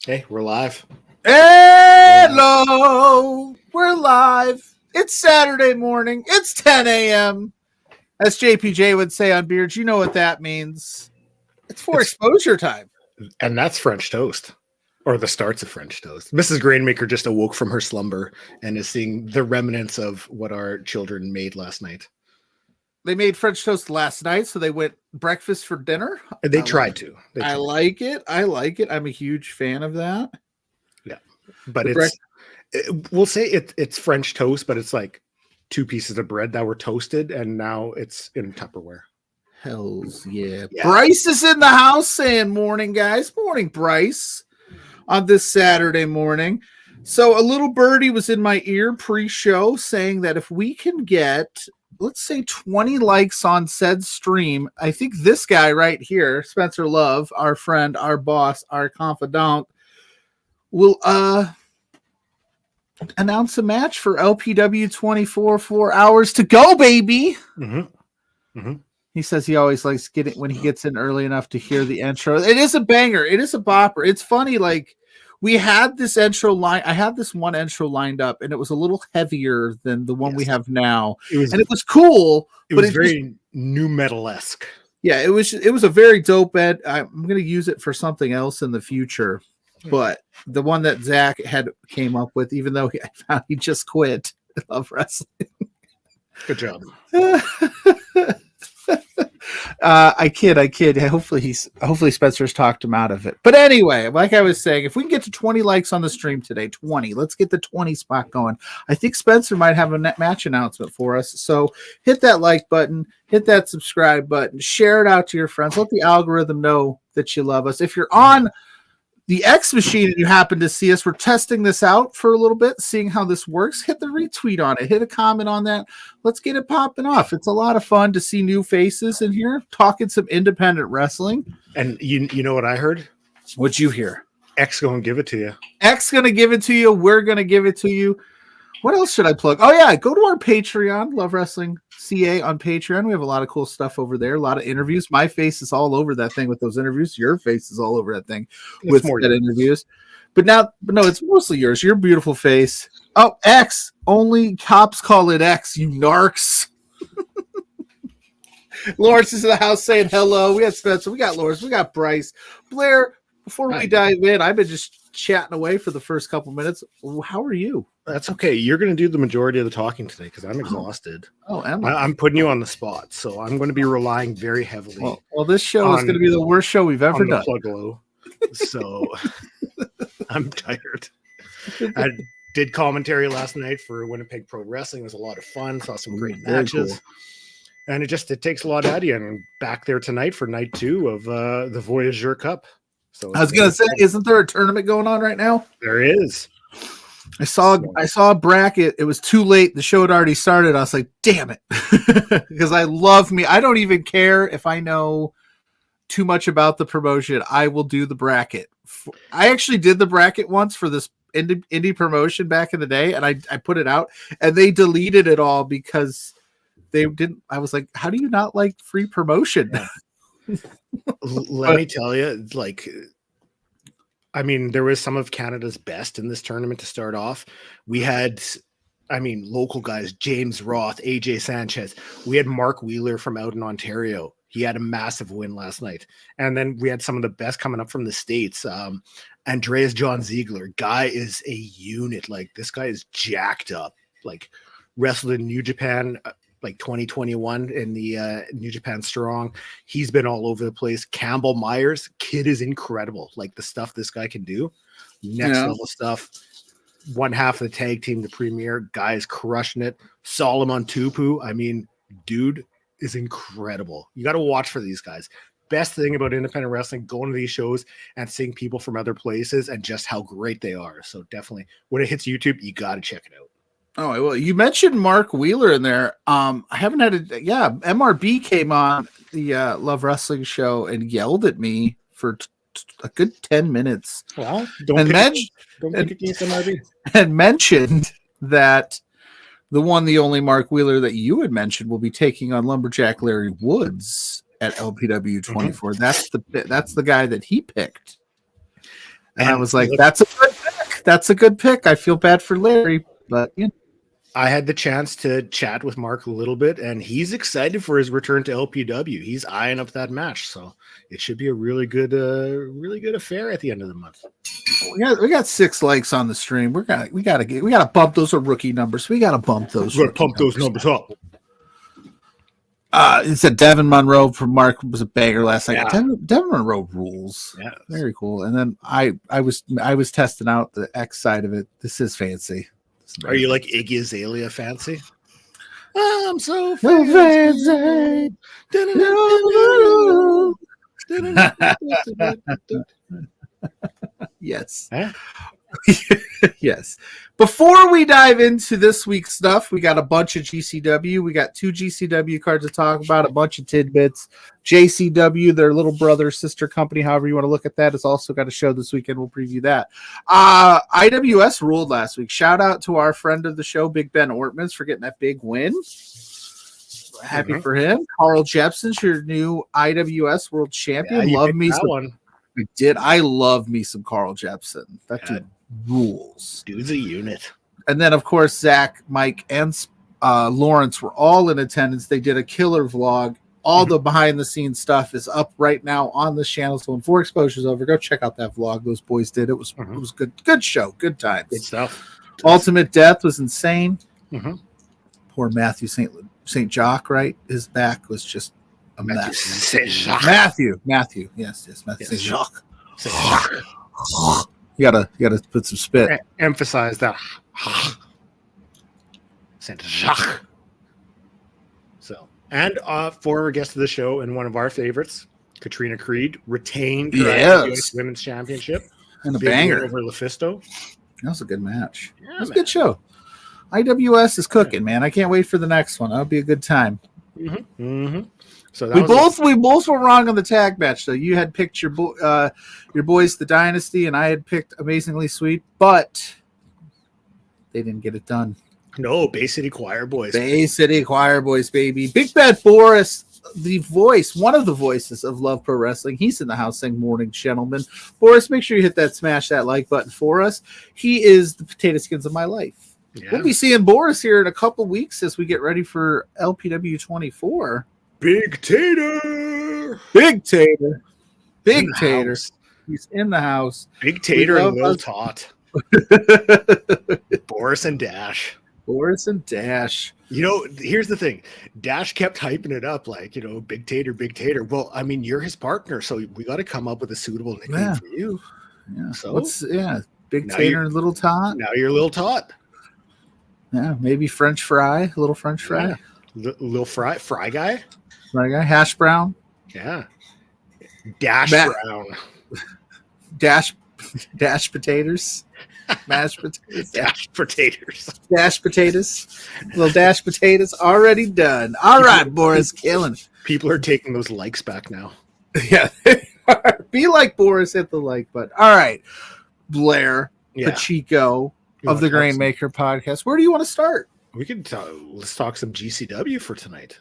Hey, we're live. Hello, we're live. It's Saturday morning. It's 10 a.m. As JPJ would say on Beards, you know what that means. It's exposure time. And that's French toast, or the starts of French toast. Mrs. Grainmaker just awoke from her slumber and is seeing the remnants of what our children made last night. They made French toast last night, so they went breakfast for dinner. They tried to. I like it. I'm a huge fan of that. Yeah, but we'll say it's French toast, but it's like 2 pieces of bread that were toasted, and now it's in Tupperware. Hells yeah. Bryce is in the house saying morning, guys. Morning, Bryce, on this Saturday morning. So a little birdie was in my ear pre-show saying that if we can get, let's say, 20 likes on said stream, I think this guy right here, Spencer Love, our friend, our boss, our confidant, will announce a match for LPW 24, 4 hours to go, baby. Mm-hmm. Mm-hmm. He says he always likes getting when he gets in early enough to hear the intro. It is a banger. It is a bopper. It's funny. Like, we had this intro line. I had this one intro lined up, and it was a little heavier than the one we have now. It was cool. It was very new metal-esque. Yeah, it was a very dope ed. I'm going to use it for something else in the future. But the one that Zach had came up with, even though he just quit Love Wrestling. Good job. I kid. Hopefully Spencer's talked him out of it. But anyway, like I was saying, if we can get to 20 likes on the stream today, 20, let's get the 20 spot going. I think Spencer might have a match announcement for us. So hit that like button, hit that subscribe button, share it out to your friends. Let the algorithm know that you love us. If you're on the X machine and you happen to see us, we're testing this out for a little bit, seeing how this works. Hit the retweet on it. Hit a comment on that. Let's get it popping off. It's a lot of fun to see new faces in here talking some independent wrestling. And you know what I heard? What'd you hear? X going to give it to you. X going to give it to you. We're going to give it to you. What else should I plug? Oh, yeah. Go to our Patreon, Love Wrestling CA on Patreon. We have a lot of cool stuff over there. A lot of interviews. My face is all over that thing with those interviews. Your face is all over that thing with that interviews. But no, it's mostly yours. Your beautiful face. Oh, X. Only cops call it X, you narcs. Lawrence is in the house saying hello. We got Spencer. We got Lawrence. We got Bryce. Blair, before we dive in, I've been just chatting away for the first couple minutes. How are you? That's okay. You're going to do the majority of the talking today because I'm exhausted. I'm putting you on the spot, so I'm going to be relying very heavily. Well, this show is going to be the worst show we've ever done. PLUGGO. So I'm tired. I did commentary last night for Winnipeg Pro Wrestling. It was a lot of fun. Saw some great matches. Cool. And it takes a lot out of you. And I'm back there tonight for night 2 of the Voyageur Cup. So I was going to say, isn't there a tournament going on right now? There is. I saw a bracket. It was too late. The show had already started. I was like, damn it. Because I don't even care if I know too much about the promotion. I will do the bracket. I actually did the bracket once for this indie promotion back in the day, and I put it out, and they deleted it all because they didn't. I was like, how do you not like free promotion? Let me tell you, there was some of Canada's best in this tournament to start off. We had, local guys, James Roth, AJ Sanchez. We had Mark Wheeler from out in Ontario. He had a massive win last night. And then we had some of the best coming up from the States. Andreas John Ziegler. Guy is a unit. This guy is jacked up. Wrestled in New Japan 2021 in the New Japan Strong. He's been all over the place. Campbell Myers, kid is incredible. The stuff this guy can do, next level stuff. One half of the tag team, the Premier, guys crushing it. Solomon Tupu, dude is incredible. You got to watch for these guys. Best thing about independent wrestling, going to these shows and seeing people from other places and just how great they are. So definitely, when it hits YouTube, you got to check it out. Oh, well, you mentioned Mark Wheeler in there. I haven't had MRB came on the Love Wrestling show and yelled at me for a good 10 minutes. Well, don't pick against MRB. And mentioned that the only Mark Wheeler that you had mentioned will be taking on Lumberjack Larry Woods at LPW 24. Mm-hmm. That's the guy that he picked. And I was like, that's a good pick. That's a good pick. I feel bad for Larry, but you know. I had the chance to chat with Mark a little bit, and he's excited for his return to LPW. He's eyeing up that match, so it should be a really good affair at the end of the month. We got 6 likes on the stream. We gotta bump those rookie numbers. We gotta bump those. We're gonna pump those numbers up. It said Devin Monroe from Mark was a banger last night. Yeah. Devin Monroe rules. Yeah, Very cool. And then I was testing out the X side of it. This is fancy. Are you like Iggy Azalea fancy? I'm so fancy. Yes. Huh? Yes. Before we dive into this week's stuff, we got a bunch of GCW. We got 2 GCW cards to talk about, a bunch of tidbits. JCW, their little brother, sister company, however you want to look at that, has also got a show this weekend. We'll preview that. IWS ruled last week. Shout out to our friend of the show, Big Ben Ortmans, for getting that big win. Happy for him. Carl Jepson's your new IWS world champion. Yeah, love me that some. one. I love me some Carl Jepson. That dude rules. Dude's a unit. And then, of course, Zach, Mike, and Lawrence were all in attendance. They did a killer vlog. All the behind-the-scenes stuff is up right now on the channel. So when 4 Exposure's over, go check out that vlog those boys did. It was good. Good show. Good times. Good stuff. Ultimate Death was insane. Mm-hmm. Poor Matthew St. Jacques, right? His back was just a mess. Matthew. Matthew. Yes. Matthew St. Jacques. You gotta put some spit. Emphasize that. Saint Jacques. So, and former guest of the show and one of our favorites, Katrina Creed, retained her US Women's Championship. And a banger over LuFisto. That was a good match. Yeah, it was a good show. IWS is cooking, man. I can't wait for the next one. That'll be a good time. Mm-hmm. Mm-hmm. So we both were wrong on the tag match, though. You had picked your boys, the Dynasty, and I had picked Amazingly Sweet, but they didn't get it done. No, Bay City Choir Boys. Bay City Choir Boys, baby. Big Bad Boris, the voice, one of the voices of Love Pro Wrestling. He's in the house saying morning, gentlemen. Boris, make sure you hit that smash that like button for us. He is the potato skins of my life. Yeah. We'll be seeing Boris here in a couple weeks as we get ready for LPW 24. Big Tater. He's in the house. Big Tater and Lil Tot. Boris and Dash. You know, here's the thing. Dash kept hyping it up like, Big Tater. Well, I mean, you're his partner, so we got to come up with a suitable nickname for you. Yeah. So Big Tater and Little Tot. Now you're Lil Tot. Yeah, maybe French fry, little French fry. Yeah. Little fry guy. Fry guy, hash brown. Yeah. Dash brown. Dash potatoes. Mashed potatoes. Dash potatoes. Dash potatoes. Little dash potatoes already done. All right, Boris, killing it. People are taking those likes back now. Yeah. Be like Boris, hit the like button. All right. Blair Pacheco of the Grainmaker podcast. Where do you want to start? We could let's talk some GCW for tonight.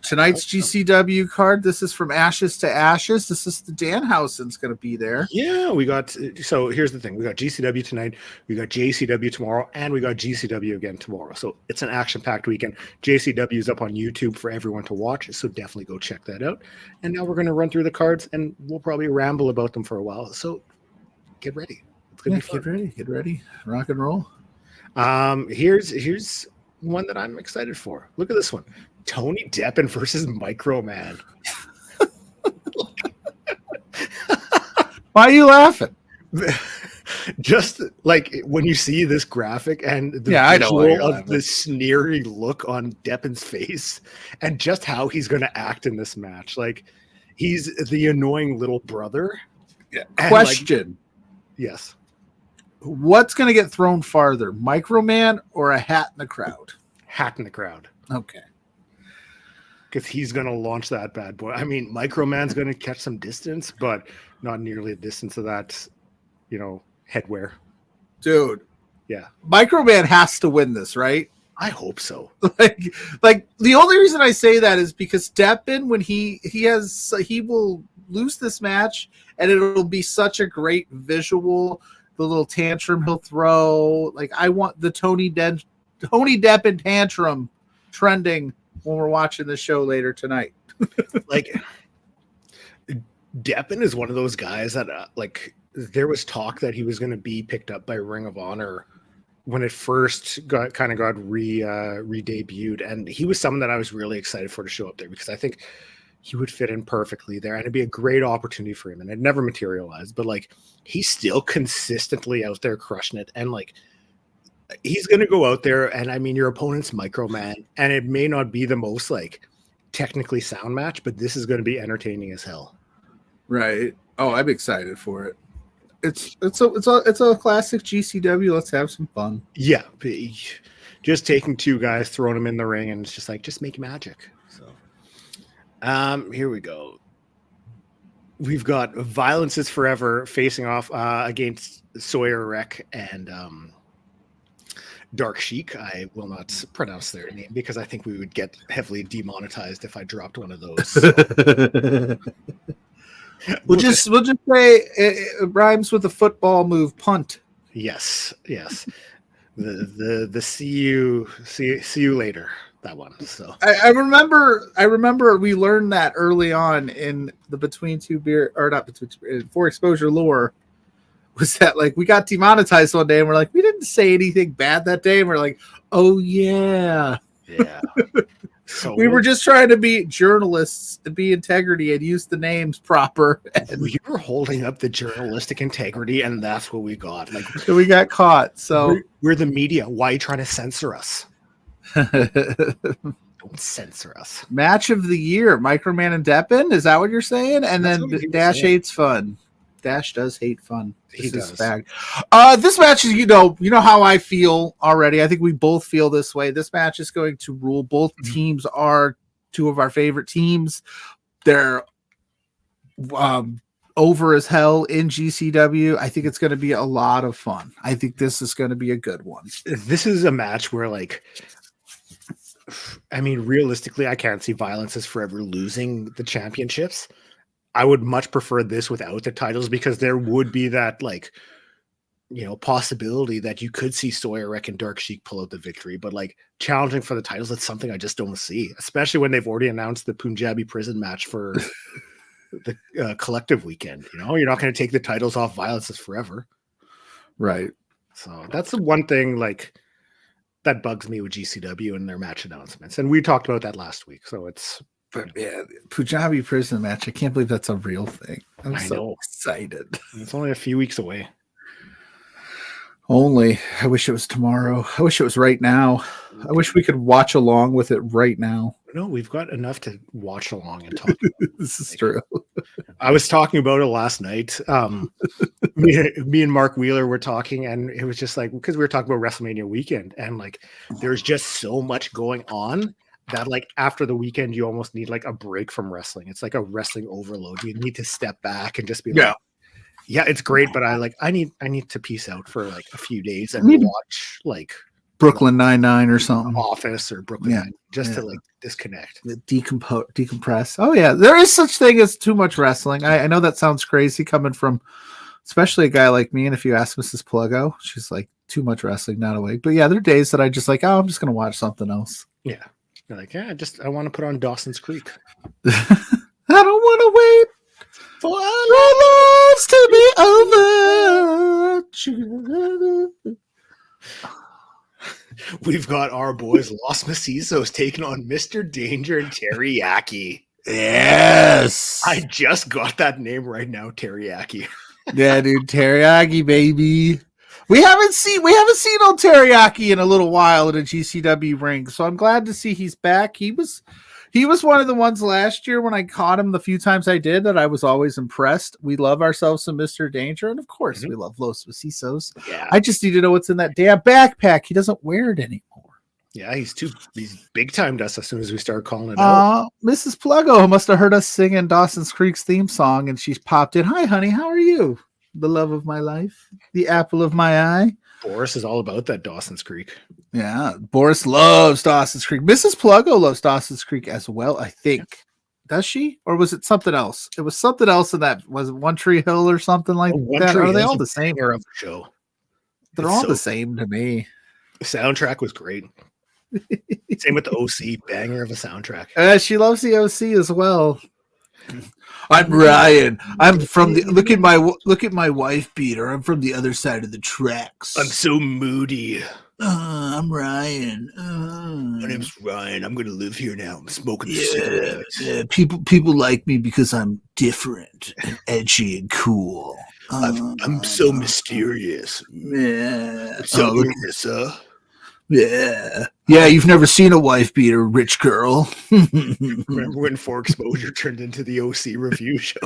Tonight's GCW card. This is from Ashes to Ashes. This is the Danhausen's going to be there. Yeah, we got. So here's the thing: we got GCW tonight, we got JCW tomorrow, and we got GCW again tomorrow. So it's an action-packed weekend. JCW is up on YouTube for everyone to watch, so definitely go check that out. And now we're going to run through the cards, and we'll probably ramble about them for a while. So get ready. It's gonna be fun. Get ready. Rock and roll. Here's one that I'm excited for. Look at this one. Tony Deppen versus Micro Man. Why are you laughing? Just like when you see this graphic and the visual of the sneering look on Deppen's face and just how he's going to act in this match. Like he's the annoying little brother. Yeah. Question. Yes. What's going to get thrown farther, Microman or a hat in the crowd? Hat in the crowd. Okay. Because he's going to launch that bad boy. I mean, Microman's going to catch some distance, but not nearly the distance of that, headwear. Dude. Yeah. Microman has to win this, right? I hope so. Like the only reason I say that is because Deppen, when he will lose this match, and it'll be such a great visual. The little tantrum he'll throw. Like, I want the Tony Depp and tantrum trending when we're watching the show later tonight. Like, Deppen is one of those guys that like there was talk that he was going to be picked up by Ring of Honor when it first got re-debuted, and he was someone that I was really excited for to show up there because I think he would fit in perfectly there, and it'd be a great opportunity for him. And it never materialized, but like he's still consistently out there crushing it, and like he's going to go out there, and I mean your opponent's Microman, and it may not be the most like technically sound match, but this is going to be entertaining as hell. Right. Oh, I'm excited for it. It's a classic GCW. Let's have some fun. Yeah, just taking two guys, throwing them in the ring, and it's just like just make magic. So, here we go. We've got Violence is Forever facing off against Sawyer Wreck and Dark Sheik. I will not pronounce their name because I think we would get heavily demonetized if I dropped one of those. So. We'll just say it rhymes with a football move, punt. Yes. The see you later, that one. So I remember we learned that early on in the For Exposure lore, was that like we got demonetized one day and we're like, we didn't say anything bad that day, and we're like, oh yeah. So we were just trying to be journalists and be integrity and use the names proper. And we were holding up the journalistic integrity, and that's what we got. Like we got caught. So we're the media. Why are you trying to censor us? Don't censor us. Match of the year, Microman and Deppen. Is that what you're saying? And that's then Dash hates fun. Dash does hate fun. He does. This match is, you know how I feel already. I think we both feel this way. This match is going to rule. Both teams are two of our favorite teams. They're over as hell in GCW. I think it's going to be a lot of fun. I think this is going to be a good one. This is a match where, like, I mean, realistically, I can't see Violence is Forever losing the championships. I would much prefer this without the titles because there would be that, like, you know, possibility that you could see Sawyer Wreck and Dark Sheik pull out the victory, but like challenging for the titles, that's something I just don't see, especially when they've already announced the Punjabi prison match for the collective weekend. You know, you're not going to take the titles off Violence is Forever. Right. So that's the one thing, like, that bugs me with GCW and their match announcements. And we talked about that last week. So it's, but yeah, Punjabi prison match. I can't believe that's a real thing. I'm so excited. It's only a few weeks away. Only. I wish it was tomorrow. I wish it was right now. I wish we could watch along with it right now. No, we've got enough to watch along and talk about. This is true. I was talking about it last night. Me and Mark Wheeler were talking, and it was just like, because we were talking about WrestleMania weekend, and like there's just so much going on that, like, after the weekend you almost need like a break from wrestling. It's like a wrestling overload. You need to step back and just be like, yeah, it's great, but I need to peace out for like a few days and watch like Brooklyn Nine-Nine or something, Office or Brooklyn Nine, just to like disconnect, decompress. Oh yeah, there is such thing as too much wrestling. I know that sounds crazy coming from especially a guy like me, and if you ask Mrs. Pluggo, she's like, too much wrestling, not awake. But yeah, there are days that I just like, oh, I'm just gonna watch something else. Yeah, you're like, yeah, I want to put on Dawson's Creek. I don't want to wait for our lives to be over. We've got our boys Los Macizos taking on Mr. Danger and Teriyaki. Yes, I just got that name right now, Teriyaki. Yeah, dude, Teriyaki, baby. We haven't seen old Teriyaki in a little while in a GCW ring, so I'm glad to see he's back. He was one of the ones last year when I caught him the few times I did that I was always impressed. We love ourselves some Mr. Danger, and of course we love Los Macizos. Yeah. I just need to know what's in that damn backpack. He doesn't wear it anymore. Yeah, he's big timed us as soon as we start calling it out. Mrs. Pluggo must have heard us singing Dawson's Creek's theme song, and she's popped in. Hi, honey, how are you? The love of my life, the apple of my eye. Boris is all about that Dawson's Creek. Yeah, Boris loves Dawson's Creek. Mrs. Pluggo loves Dawson's Creek as well, I think. Does she? Or was it something else? It was something else in that. Was it One Tree Hill or something like that? Are they all the same? Of the show. They're all the same to me. The soundtrack was great. Same with the OC, banger of a soundtrack. She loves the OC as well. I'm Ryan. I'm from the look at my wife beater. I'm from the other side of the tracks. I'm so moody. I'm Ryan. My name's Ryan. I'm gonna live here now. I'm smoking cigarettes. Yeah. People like me because I'm different and edgy and cool. I'm so mysterious. Yeah. So Marissa. Yeah. Yeah, you've never seen a wife beater, rich girl. Remember when For Exposure turned into the OC review show?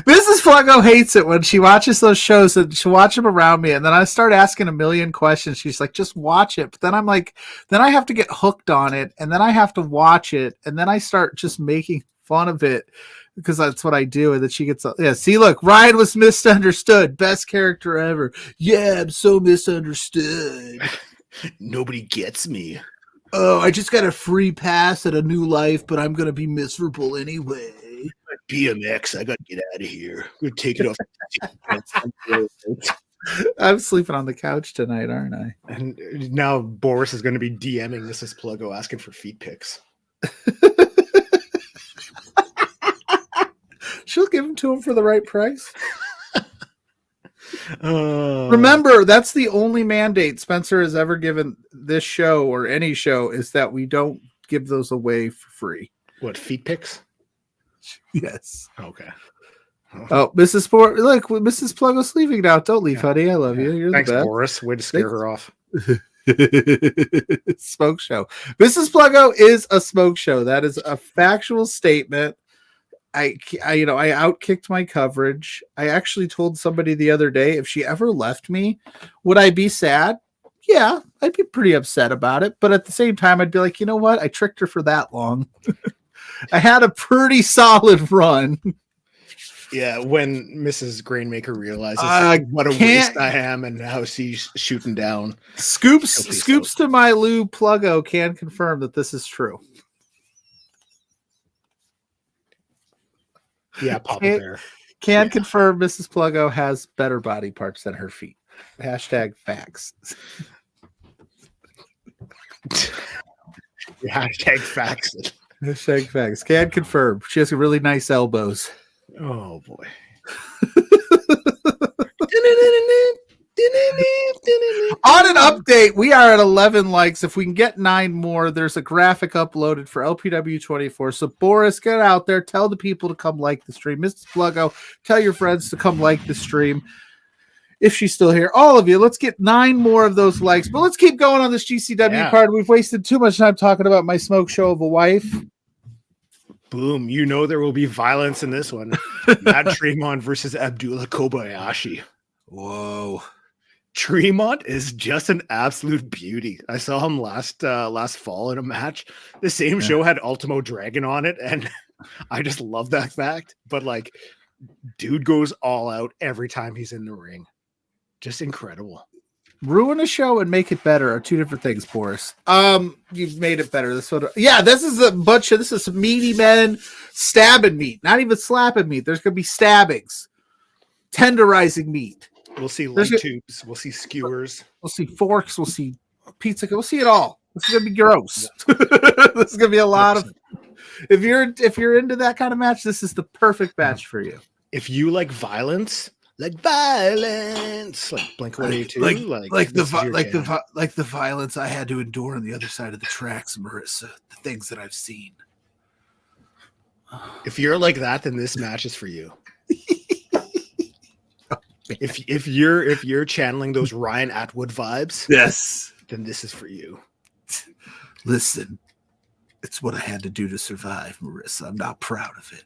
Mrs. Pluggo hates it when she watches those shows and she'll watch them around me, and then I start asking a million questions. She's like, just watch it. But then I'm like, then I have to get hooked on it, and then I have to watch it, and then I start just making fun of it because that's what I do. And then she gets, yeah, see, look, Ryan was misunderstood. Best character ever. Yeah, I'm so misunderstood. Nobody gets me. Oh, I just got a free pass at a new life, but I'm going to be miserable anyway. BMX, I got to get out of here. I'm going to take it off. I'm sleeping on the couch tonight, aren't I? And now Boris is going to be DMing Mrs. Pluggo asking for feet pics. She'll give them to him for the right price. Remember, that's the only mandate Spencer has ever given this show or any show is that we don't give those away for free. What, feet pics? Yes. Okay. Oh, Mrs. Look, Mrs. Pluggo's leaving now. Don't leave, honey. I love you. You're Thanks, the best. Boris. Way to scare her off. Smoke show. Mrs. Pluggo is a smoke show. That is a factual statement. I outkicked my coverage. I actually told somebody the other day, if she ever left me, would I be sad? Yeah, I'd be pretty upset about it. But at the same time, I'd be like, you know what? I tricked her for that long. I had a pretty solid run. Yeah, when Mrs. Grainmaker realizes what a waste I am and how she's shooting down. Scoops to my Lou Pluggo can confirm that this is true. Yeah, Papa Bear. Can confirm Mrs. Pluggo has better body parts than her feet. Hashtag facts. Hashtag facts. Hashtag facts. Can confirm. She has really nice elbows. Oh, boy. On an update, we are at 11 likes. If we can get 9 more, there's a graphic uploaded for LPW24. So, Boris, get out there. Tell the people to come like the stream. Mrs. Pluggo, tell your friends to come like the stream. If she's still here, all of you, let's get 9 more of those likes. But let's keep going on this GCW card. We've wasted too much time talking about my smoke show of a wife. Boom. You know there will be violence in this one. Matt Tremont versus Abdullah Kobayashi. Whoa. Tremont is just an absolute beauty. I saw him last fall in a match. The same show had Ultimo Dragon on it, and I just love that fact. But like, dude goes all out every time he's in the ring. Just incredible. Ruin a show and make it better are two different things, Boris. You've made it better. This is a bunch of this is some meaty men stabbing meat, not even slapping meat. There's gonna be stabbings, tenderizing meat. We'll see light tubes. We'll see skewers. We'll see forks. We'll see pizza. We'll see it all. This is gonna be gross. This is gonna be a lot of. If you're into that kind of match, this is the perfect match for you. If you like violence, like Blink-182, like the violence I had to endure on the other side of the tracks, Marissa. The things that I've seen. If you're like that, then this match is for you. If you're channeling those Ryan Atwood vibes, yes, then this is for you. Listen, it's what I had to do to survive, Marissa. I'm not proud of it.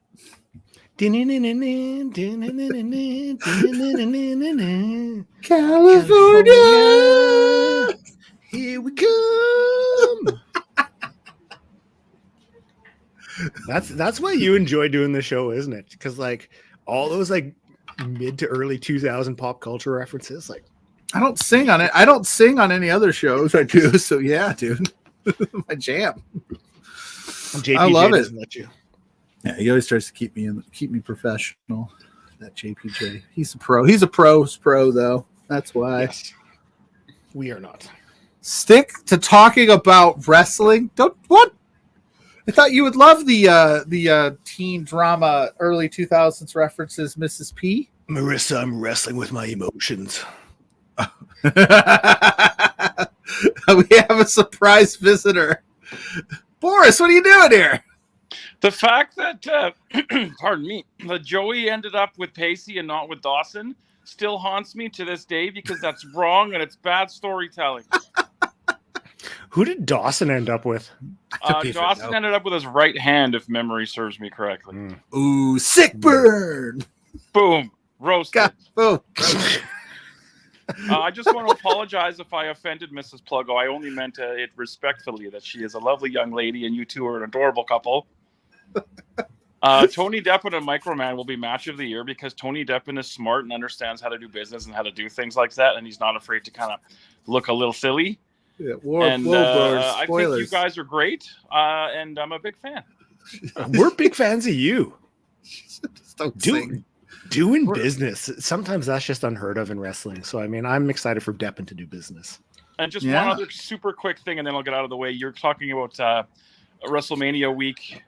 California, here we come. That's why you enjoy doing the show, isn't it? Because like all those like mid to early 2000 pop culture references, like I don't sing on it. I don't sing on any other shows I do. So yeah, dude, my jam. JPJ I love it. doesn't let you. Yeah, he always tries to keep me professional. That JPJ, he's a pro. He's a pro though. That's why. Yes. We are not. Stick to talking about wrestling. Don't what? I thought you would love the teen drama early 2000s references, Mrs. P. Marissa, I'm wrestling with my emotions. We have a surprise visitor. Boris, what are you doing here? The fact that, pardon me, that Joey ended up with Pacey and not with Dawson still haunts me to this day because that's wrong and it's bad storytelling. Who did Dawson end up with? Dawson ended up with his right hand, if memory serves me correctly. Ooh, sick burn. Boom. Roasted. Boom. I just want to apologize if I offended Mrs. Pluggo. I only meant it respectfully, that she is a lovely young lady and you two are an adorable couple. Tony Deppen and Microman will be match of the year because Tony Deppen is smart and understands how to do business and how to do things like that, and he's not afraid to kind of look a little silly. Yeah, I think you guys are great, and I'm a big fan. We're big fans of you. Just don't sing. Doing business. Sometimes that's just unheard of in wrestling. So, I mean, I'm excited for Deppen to do business. And just one other super quick thing, and then I'll get out of the way. You're talking about WrestleMania week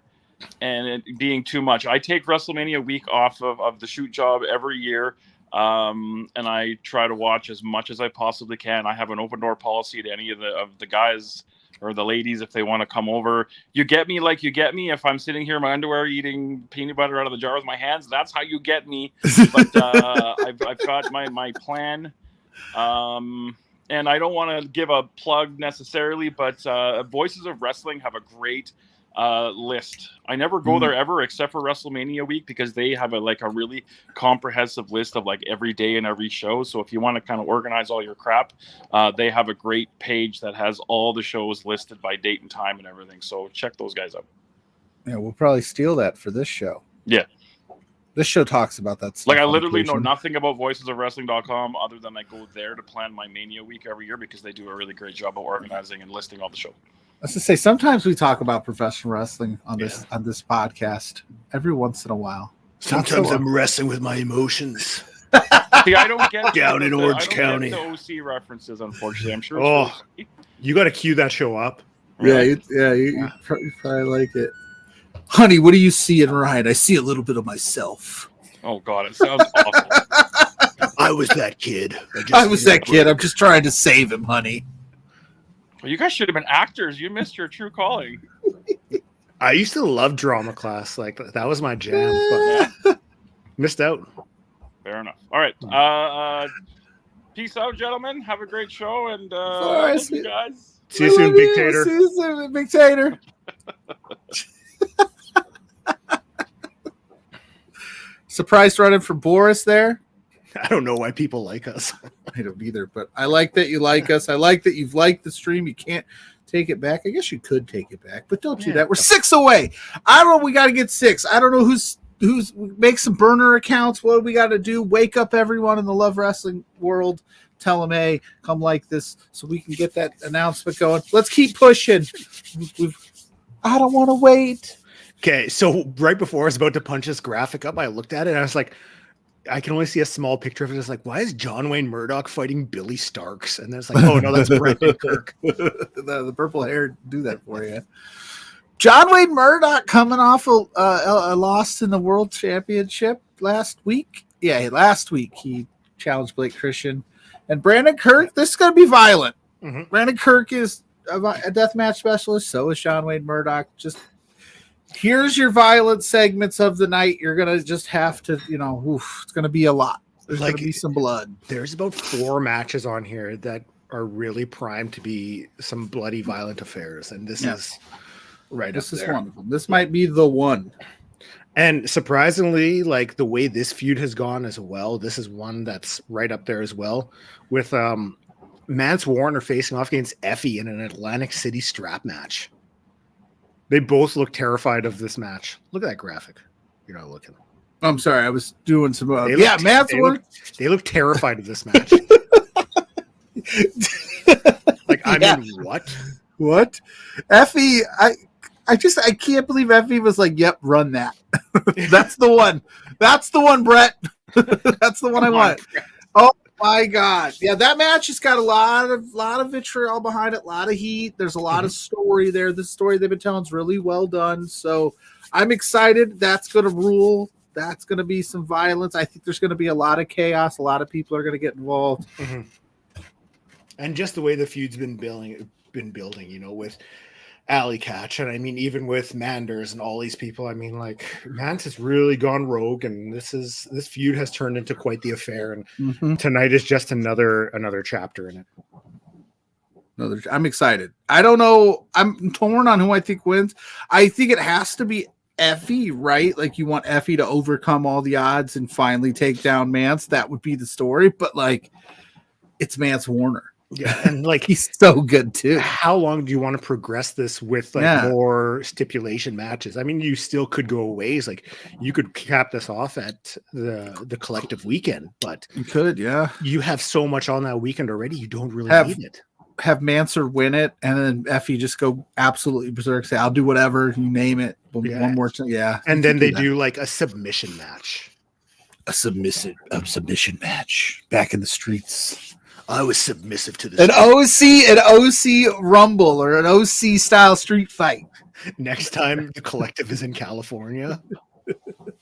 and it being too much. I take WrestleMania week off of the shoot job every year, and I try to watch as much as I possibly can. I have an open door policy to any of the guys or the ladies if they want to come over. You get me like you get me. If I'm sitting here in my underwear eating peanut butter out of the jar with my hands, that's how you get me. But I've got my plan. And I don't want to give a plug necessarily, but Voices of Wrestling have a great list. I never go there ever except for WrestleMania week because they have a really comprehensive list of like every day and every show. So if you want to kind of organize all your crap, they have a great page that has all the shows listed by date and time and everything. So check those guys out. Yeah, we'll probably steal that for this show. Yeah. This show talks about that stuff. Like, I literally know nothing about voicesofwrestling.com other than I go there to plan my Mania week every year because they do a really great job of organizing and listing all the show. Let's just say sometimes we talk about professional wrestling on this podcast every once in a while. Sometimes I'm wrestling with my emotions. See, I don't get down in Orange County. The OC references, unfortunately. I'm sure. You got to cue that show up. Right? You probably like it. Honey, what do you see in Ryan? I see a little bit of myself. Oh, God, it sounds awful. I was that kid. I was that kid. I'm just trying to save him, honey. Well, you guys should have been actors. You missed your true calling. I used to love drama class. Like, that was my jam. But missed out. Fair enough. All right. Peace out, gentlemen. Have a great show. And love you guys. See you soon, Big Tater. See you soon, Big Tater. Surprised running for Boris there. I don't know why people like us. I don't either, but I like that you like us. I like that you've liked the stream. You can't take it back. I guess you could take it back, but don't do that. We're 6 away. I don't know. We got to get 6. I don't know who's make some burner accounts. What do we got to do? Wake up everyone in the Love Wrestling world. Tell them, hey, come like this so we can get that announcement going. Let's keep pushing. I don't want to wait. Okay, so right before I was about to punch this graphic up, I looked at it and I was like, I can only see a small picture of it. It's like, why is John Wayne Murdoch fighting Billy Starks? And then it's like, oh no, that's Brendan Kirk. the purple hair do that for you. John Wayne Murdoch coming off a loss in the World Championship last week. Yeah, last week he challenged Blake Christian. And Brandon Kirk, this is going to be violent. Mm-hmm. Brandon Kirk is a deathmatch specialist. So is John Wayne Murdoch. Just here's your violent segments of the night. You're going to just have to, it's going to be a lot. There's going to be some blood. There's about 4 matches on here that are really primed to be some bloody, violent affairs. And this is right This up is there. one of them. This might be the one. And surprisingly, like the way this feud has gone as well, this is one that's right up there as well. With Mance Warner facing off against Effie in an Atlantic City strap match. They both look terrified of this match. Look at that graphic. You're not looking. I'm sorry, I was doing some. Mance Warner. They look terrified of this match. Like, I mean, what? What? Effie, I can't believe Effie was like, "Yep, run that." That's the one. That's the one, Brett. That's the one I want. Oh my god. Yeah, that match has got a lot of vitriol behind it, a lot of heat. There's a lot of story there. The story they've been telling is really well done. So I'm excited. That's gonna rule. That's gonna be some violence. I think there's gonna be a lot of chaos. A lot of people are gonna get involved. And just the way the feud's been building, with Alley Catch, and I mean, even with Manders and all these people, I mean, like, Mance has really gone rogue, and this feud has turned into quite the affair. And tonight is just another chapter in it. I'm excited. I don't know. I'm torn on who I think wins. I think it has to be Effie, right? Like, you want Effie to overcome all the odds and finally take down Mance. That would be the story. But like, it's Mance Warner. Yeah, and like, he's so good too. How long do you want to progress this with more stipulation matches? I mean, you still could go ways. Like, you could cap this off at the collective weekend, but you could, yeah. You have so much on that weekend already. You don't really need it. Have Manser win it, and then Effie just go absolutely berserk. Say, "I'll do whatever you name it." One more time, yeah. And then they do like a submission match, a submission match back in the streets. I was submissive to this. An OC Rumble or an OC style street fight. Next time the collective is in California.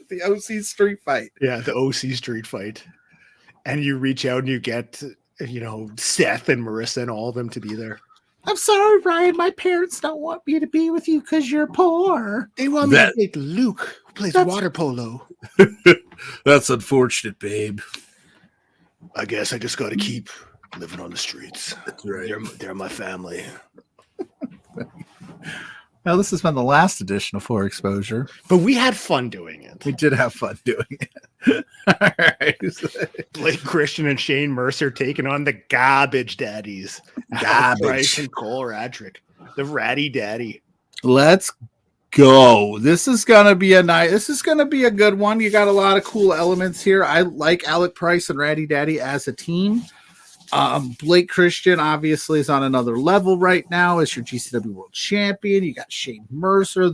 The OC street fight. Yeah, the OC street fight. And you reach out and you get, Seth and Marissa and all of them to be there. I'm sorry, Ryan. My parents don't want me to be with you because you're poor. They want me to take Luke, who plays water polo. That's unfortunate, babe. I guess I just got to keep living on the streets. That's right. They're my family. Well, this has been the last edition of For Exposure. But we had fun doing it. We did have fun doing it. All right. Blake Christian and Shane Mercer taking on the Garbage Daddies. Garbage. And Cole Radrick. The Ratty Daddy. Let's go. This is gonna be a good one. You got a lot of cool elements here. I like Alec Price and Ratty Daddy as a team. Blake Christian obviously is on another level right now as your GCW World Champion. You got Shane Mercer,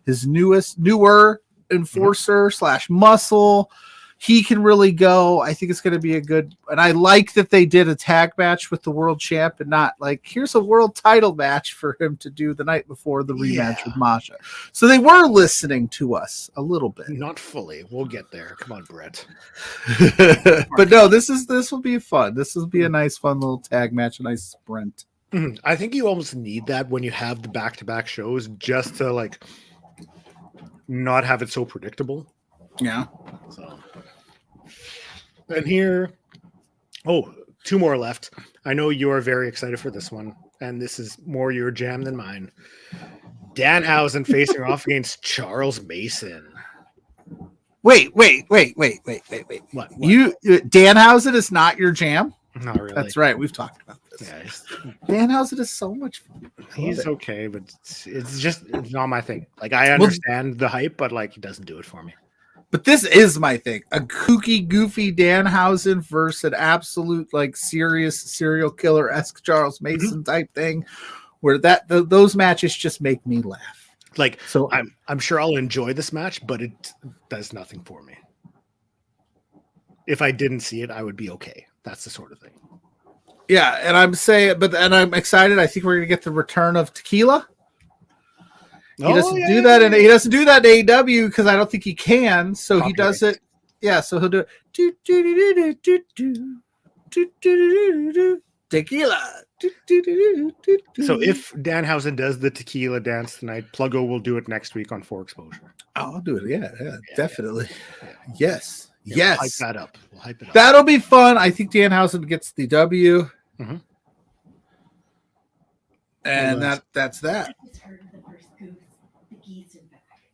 newer enforcer / muscle. He can really go. I think it's going to be a good, and I like that they did a tag match with the world champ and not like, here's a world title match for him to do the night before the rematch with Masha. So they were listening to us a little bit. Not fully. We'll get there. Come on, Brett. But no, this will be fun. This will be a nice, fun little tag match, a nice sprint. I think you almost need that when you have the back-to-back shows just to like not have it so predictable. Yeah. So. And here, 2 more left. I know you are very excited for this one, and this is more your jam than mine. Danhausen facing off against Charles Mason. Wait. What? Danhausen is not your jam? Not really. That's right. We've talked about this. Yeah, Danhausen is so much fun. He's okay, but it's not my thing. Like, I understand the hype, but like, he doesn't do it for me. But this is my thing. A kooky, goofy Danhausen versus an absolute, like, serious serial killer-esque Charles Mason type thing, where those matches just make me laugh. Like, so I'm sure I'll enjoy this match, but it does nothing for me. If I didn't see it, I would be okay. That's the sort of thing. Yeah, and I'm excited. I think we're gonna get the return of Tequila. He doesn't do that in AEW because I don't think he can. So he does it. Yeah, so he'll do it. Tequila. So if Danhausen does the tequila dance tonight, Pluggo will do it next week on For Exposure. Oh, I'll do it. Yeah, definitely. Yeah. Yes. We'll hype that up. That'll be fun. I think Danhausen gets the W. Mm-hmm. And that's that.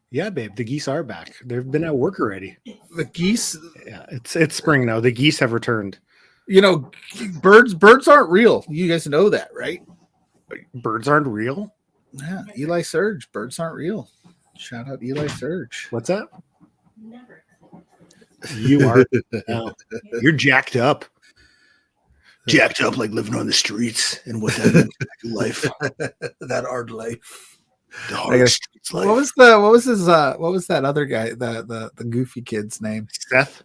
Yeah, babe, the geese are back. They've been at work already. The geese? Yeah, it's spring now. The geese have returned. You know, birds aren't real. You guys know that, right? Birds aren't real? Yeah, Eli Surge. Birds aren't real. Shout out Eli Surge. What's that? You are. You're jacked up. Jacked up like living on the streets and what that meant to life. That hard life. The I hard gotta- streets what life. was that other guy, the goofy kid's name? Seth?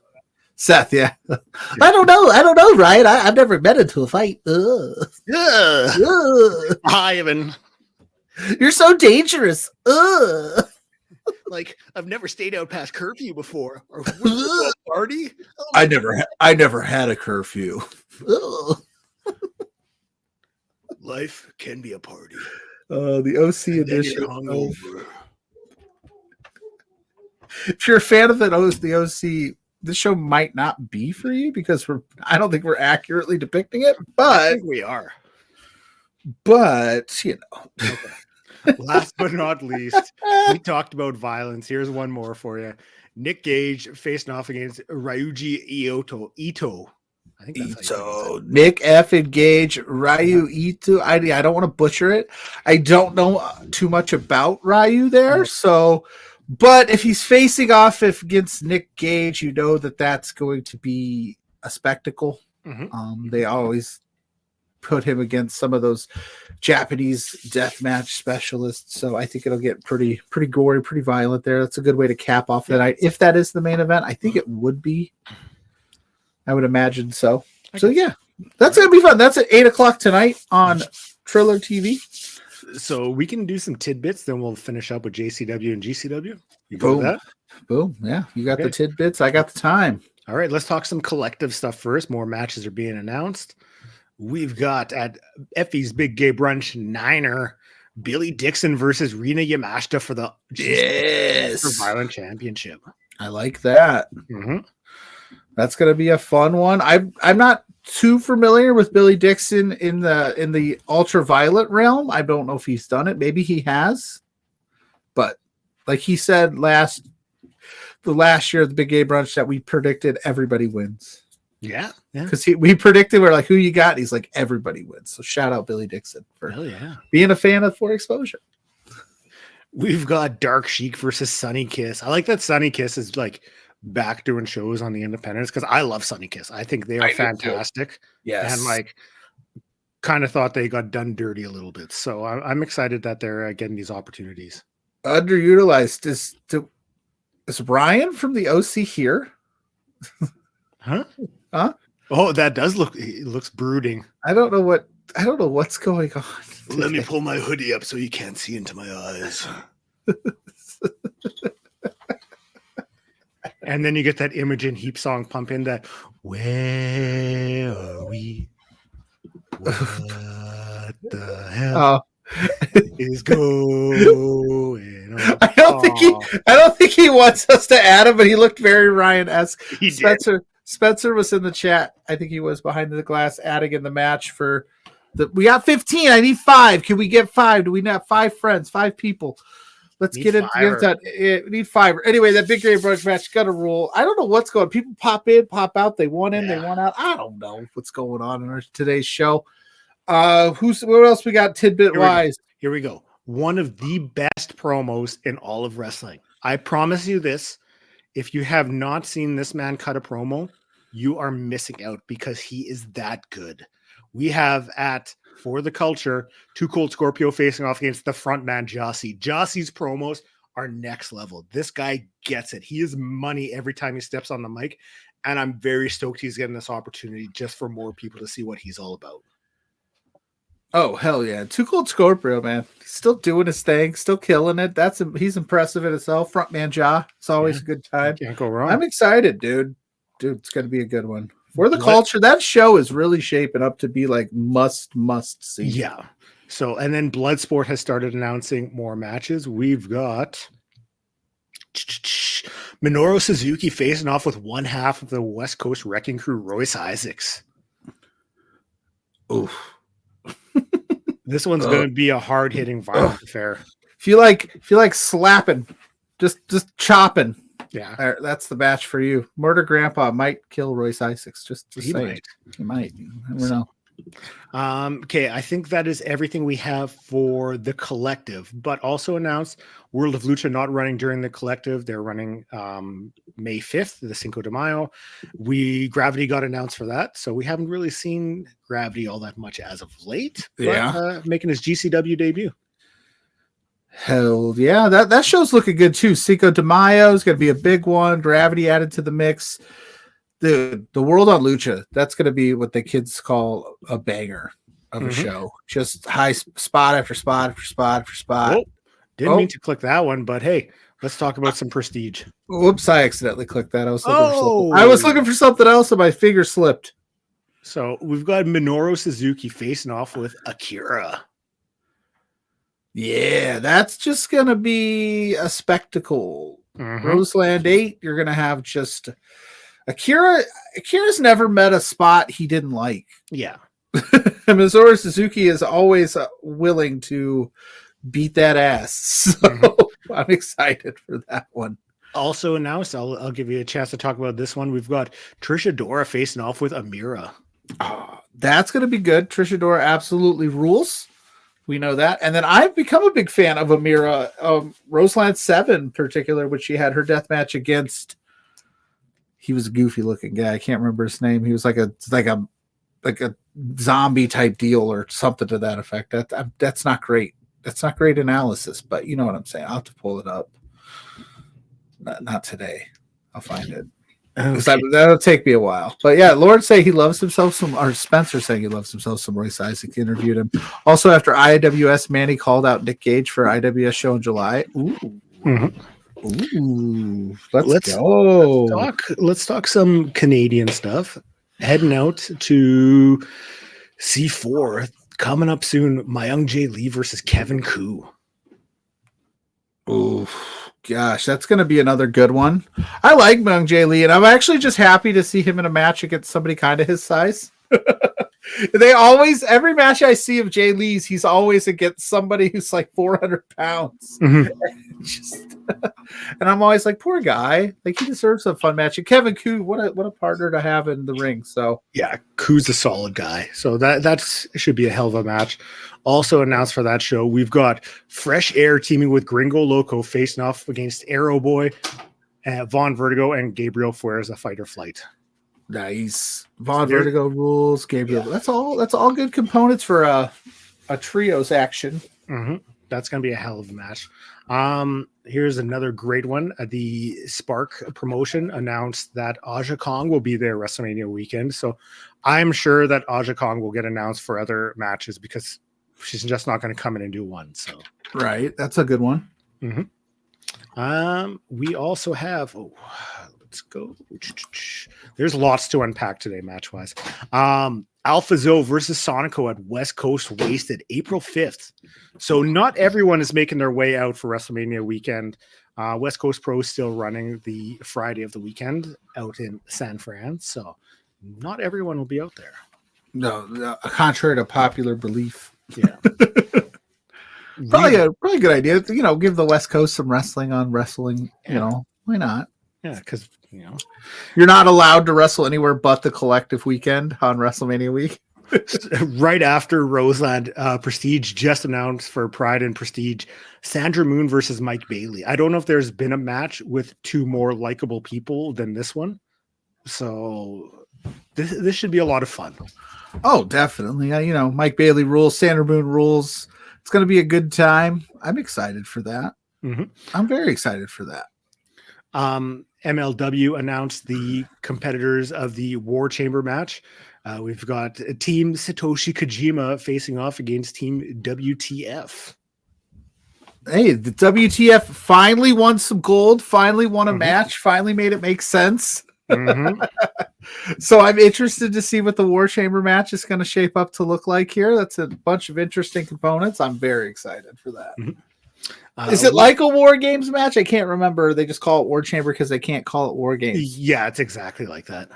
Seth, yeah. I don't know, Ryan. I've never been into a fight. Ugh. Yeah. Ugh. Hi, Evan. You're so dangerous. Ugh. Like, I've never stayed out past curfew before. Or went to a party? Oh, I never had a curfew. Ugh. life can be a party. The OC And then edition. you're hungover. If you're a fan of the OC, this show might not be for you because I don't think we're accurately depicting it, I but think we are. you know. Okay. Last but not least, we talked about violence. Here's one more for you. Nick Gage facing off against Ryuji Ito. I think that's how you pronounce it. Nick F. and Gage, Ryu Ito. I don't want to butcher it. I don't know too much about Ryu there, so. But if he's facing off against Nick Gage, you know that's going to be a spectacle. Mhm. They always put him against some of those Japanese deathmatch specialists, so I think it'll get pretty gory, pretty violent there. That's a good way to cap off the night. If that is the main event, I think it would be. I would imagine so. So yeah, that's gonna be fun. That's at 8:00 tonight on Triller TV. So we can do some tidbits, then we'll finish up with JCW and GCW. You go with that? Boom. Yeah, you got Okay. the tidbits. I got the time. All right, let's talk some collective stuff first. More matches are being announced. We've got at Effie's Big Gay Brunch Niner, Billy Dixon versus Rina Yamashita for the Yes. Violent Championship. I like that. Mhm. That's gonna be a fun one. I'm not too familiar with Billy Dixon in the ultraviolet realm. I don't know if he's done it. Maybe he has, but like he said the last year of the Big Gay Brunch that we predicted everybody wins. Yeah. Because we predicted, we're like, who you got? And he's like, everybody wins. So shout out Billy Dixon for Hell yeah. being a fan of For Exposure. We've got Dark Sheik versus Sunny Kiss. I like that Sunny Kiss is like back doing shows on the independents because I love Sunny Kiss. I think they are fantastic. Yes. And like kind of thought they got done dirty a little bit. So I'm excited that they're getting these opportunities. Underutilized. Is Ryan from the OC here? Huh? Huh? Oh, that does look, it looks brooding. I don't know what's going on. Let me pull my hoodie up so you can't see into my eyes. And then you get that Imogen Heap song pump in that, where are we? What the hell is going on? I don't think he wants us to add him, but he looked very Ryan-esque. Spencer was in the chat. I think he was behind the glass adding in the match for we got 15. I need 5. Can we get 5? Do we have 5 friends, 5 people? Let's get it. We need 5. Anyway, that Big Gay Brunch match got to rule. I don't know what's going on. People pop in, pop out. They want in, they want out. I don't know what's going on in today's show. What else we got tidbit wise? Here we go. One of the best promos in all of wrestling. I promise you this. If you have not seen this man cut a promo, you are missing out because he is that good. We have For the Culture, Too Cold Scorpio facing off against the front man, Jossie. Jossie's promos are next level. This guy gets it. He is money every time he steps on the mic. And I'm very stoked he's getting this opportunity just for more people to see what he's all about. Oh, hell yeah. Too Cold Scorpio, man. He's still doing his thing, still killing it. He's impressive in itself. Frontman Ja. It's always a good time. Can't go wrong. I'm excited, dude. It's going to be a good one. For the Culture, that show is really shaping up to be like must see. Yeah. So, and then Bloodsport has started announcing more matches. We've got Minoru Suzuki facing off with one half of the West Coast Wrecking Crew, Royce Isaacs. Oof. This one's going to be a hard-hitting violent affair. If you like slapping, just chopping. Yeah, that's the match for you. Murder Grandpa might kill Royce Isaacs. He might. You never know. Okay, I think that is everything we have for the collective, but also announced World of Lucha not running during the collective. They're running May 5th, the Cinco de Mayo. Gravity got announced for that, so we haven't really seen Gravity all that much as of late. But, making his GCW debut. Hell yeah, that show's looking good too. Cinco de Mayo is going to be a big one. Gravity added to the mix. The World on Lucha, that's going to be what the kids call a banger of a show. Just high spot after spot after spot after spot. Whoa. Didn't mean to click that one, but hey, let's talk about some prestige. Whoops, I accidentally clicked that. I was looking for something else and my finger slipped. So we've got Minoru Suzuki facing off with Akira. Yeah, that's just going to be a spectacle. Roseland 8, you're going to have just Akira's never met a spot he didn't like. Yeah. Minoru Suzuki is always willing to beat that ass. So I'm excited for that one. Also announced, I'll give you a chance to talk about this one. We've got Trish Adora facing off with Amira. Oh, that's going to be good. Trish Adora absolutely rules. We know that. And then I've become a big fan of Amira. Roseland 7 in particular, which she had her death match against. He was a goofy looking guy. I can't remember his name. He was like a zombie type deal or something to that effect. That's not great. That's not great analysis, but you know what I'm saying. I'll have to pull it up. Not today. I'll find it. Okay. That'll take me a while. But yeah, Lord say he loves himself some, or Spencer saying he loves himself some Royce Isaac interviewed him. Also, after IWS, Manny called out Nick Gage for IWS show in July. Ooh. Ooh. Let's go. Let's talk some Canadian stuff. Heading out to C4. Coming up soon, Myung Jae Lee versus Kevin Koo. Ooh. Gosh, that's going to be another good one. I like Myung Jae Lee, and I'm actually just happy to see him in a match against somebody kind of his size. Every match I see of Jay Lee's, he's always against somebody who's like 400 pounds. And I'm always like, poor guy. Like, he deserves a fun match. And Kevin Koo, what a partner to have in the ring. So yeah, Koo's a solid guy. So that should be a hell of a match. Also announced for that show, we've got Fresh Air teaming with Gringo Loco facing off against Arrow Boy, Von Vertigo, and Gabriel Fuerza Fight or Flight. Nice. Von Vertigo rules, Gabriel. Yeah. That's all good components for a trios action. That's gonna be a hell of a match. Here's another great one. The Spark promotion announced that Aja Kong will be there WrestleMania weekend. So I'm sure that Aja Kong will get announced for other matches because she's just not going to come in and do one. So right, that's a good one. We also have. Let's go. There's lots to unpack today, match wise. Alpha Zo versus Sonico at West Coast Wasted, April 5th. So not everyone is making their way out for WrestleMania weekend. West Coast Pro is still running the Friday of the weekend out in San Fran. So not everyone will be out there. No, contrary to popular belief. Yeah. Probably a good idea. You know, give the West Coast some wrestling on wrestling. You know, why not? Yeah, because you're not allowed to wrestle anywhere but the collective weekend on WrestleMania week. Right after Roseland, Prestige just announced for Pride and Prestige, Sandra Moon versus Mike Bailey. I don't know if there's been a match with two more likable people than this one. So this should be a lot of fun. Oh, definitely. You know, Mike Bailey rules, Sandra Moon rules. It's going to be a good time. I'm excited for that. I'm very excited for that. MLW announced the competitors of the War Chamber match. We've got Team Satoshi Kojima facing off against Team WTF. Hey, the WTF finally won some gold, finally won a match, finally made it make sense. So I'm interested to see what the War Chamber match is going to shape up to look like here. That's a bunch of interesting components. I'm very excited for that. Is it like a War Games match? I can't remember. They just call it War Chamber because they can't call it War Games. Yeah, it's exactly like that.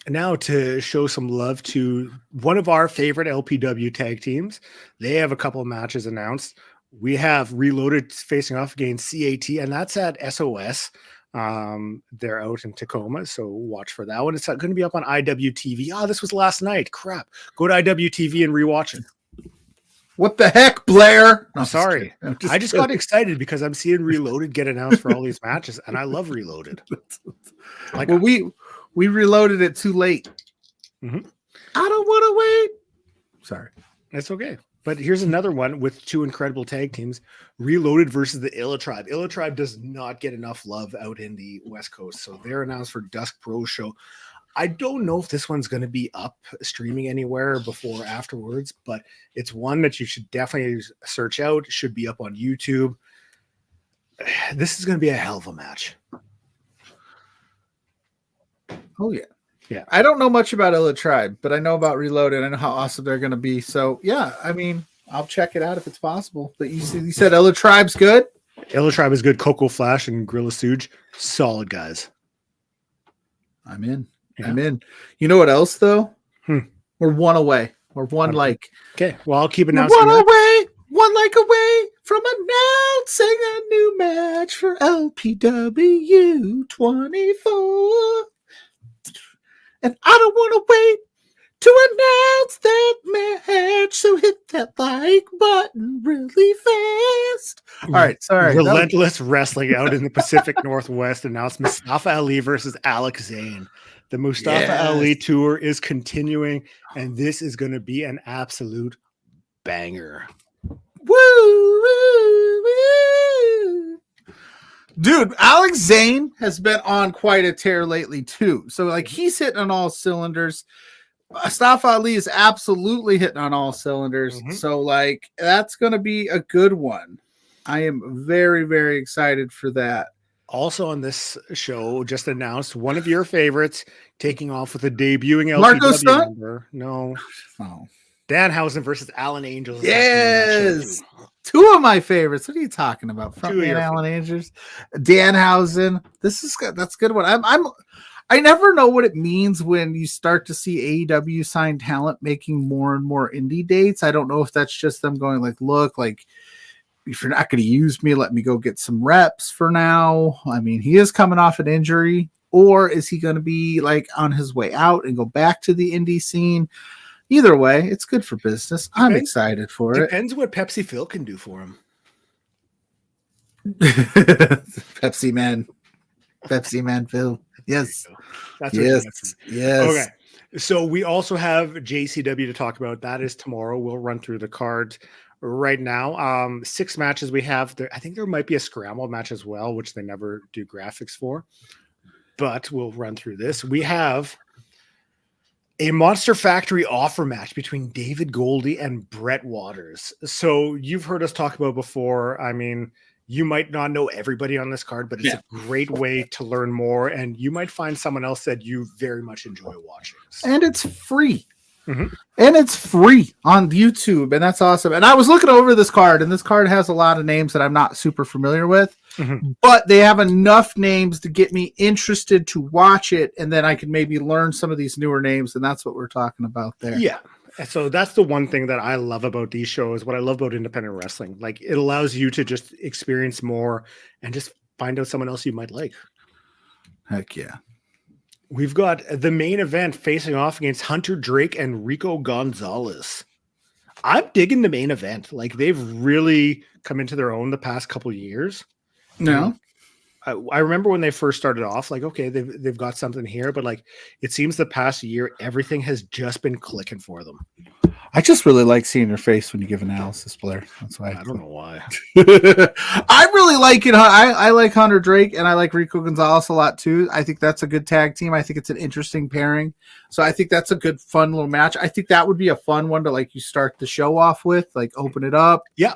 Now to show some love to one of our favorite LPW tag teams. They have a couple of matches announced. We have Reloaded facing off against CAT, and that's at SOS. They're out in Tacoma, so watch for that one. It's going to be up on IWTV. Oh, this was last night. Crap. Go to IWTV and rewatch it. What the heck, Blair? No, I'm sorry. I just got excited because I'm seeing Reloaded get announced for all these matches, and I love Reloaded. Like, well, we reloaded it too late. I don't want to wait. Sorry. It's okay. But here's another one with two incredible tag teams, Reloaded versus the Illa Tribe. Illa Tribe does not get enough love out in the West Coast. So they're announced for Dusk Pro Show. I don't know if this one's going to be up streaming anywhere before or afterwards, but it's one that you should definitely search out. It should be up on YouTube. This is going to be a hell of a match. Oh, yeah. Yeah. I don't know much about Illa Tribe, but I know about Reloaded. I know how awesome they're going to be. So, yeah, I mean, I'll check it out if it's possible. But you said Illa Tribe's good? Illa Tribe is good. Coco Flash and Gorilla Suge, solid guys. I'm in. Yeah. I'm in. You know what else, though? We're one away. We're one like. Okay, well, I'll keep announcing. One away, one like away from announcing a new match for LPW 24. And I don't want to wait to announce that match, so hit that like button really fast. All right, sorry. Relentless Wrestling out in the Pacific Northwest announced Mustafa Ali versus Alex Zane. The Mustafa Ali tour is continuing, and this is going to be an absolute banger. Woo, woo, woo. Dude, Alex Zane has been on quite a tear lately too. So like he's hitting on all cylinders. Mustafa Ali is absolutely hitting on all cylinders. So like that's going to be a good one. I am very, very excited for that. Also on this show, just announced one of your favorites taking off with a debuting Marco LPW Stunt? member. No. Oh. Danhausen versus Alan Angels. Yes. Two of my favorites. What are you talking about? Frontman Alan Angels, Danhausen. That's a good one. I never know what it means when you start to see AEW sign talent making more and more indie dates. I don't know if that's just them going like, look, like if you're not going to use me, let me go get some reps for now. I mean, he is coming off an injury, or is he going to be like on his way out and go back to the indie scene? Either way, it's good for business. I'm excited for it. Depends what Pepsi Phil can do for him. Pepsi Man Phil. Yes. That's yes. Okay. So we also have JCW to talk about. That is tomorrow. We'll run through the card right now. 6 matches we have there. I think there might be a scramble match as well, which they never do graphics for, but we'll run through this. We have a Monster Factory offer match between David Goldie and Brett Waters. So you've heard us talk about before. I mean, you might not know everybody on this card, but it's a great way to learn more. And you might find someone else that you very much enjoy watching. And it's free. And it's free on YouTube. And that's awesome. And I was looking over this card, and this card has a lot of names that I'm not super familiar with, but they have enough names to get me interested to watch it. And then I can maybe learn some of these newer names. And that's what we're talking about there. Yeah. So that's the one thing that I love about these shows. What I love about independent wrestling, like it allows you to just experience more and just find out someone else you might like. Heck yeah. We've got the main event facing off against Hunter Drake and Rico Gonzalez. I'm digging the main event. Like they've really come into their own the past couple of years. No. I remember when they first started off, like, okay, they've got something here, but like it seems the past year, everything has just been clicking for them. I just really like seeing your face when you give analysis, Blair. That's why. I don't know why. I really like it. I like Hunter Drake and I like Rico Gonzalez a lot too. I think that's a good tag team. I think it's an interesting pairing. So I think that's a good, fun little match. I think that would be a fun one to like you start the show off with, like open it up. Yeah.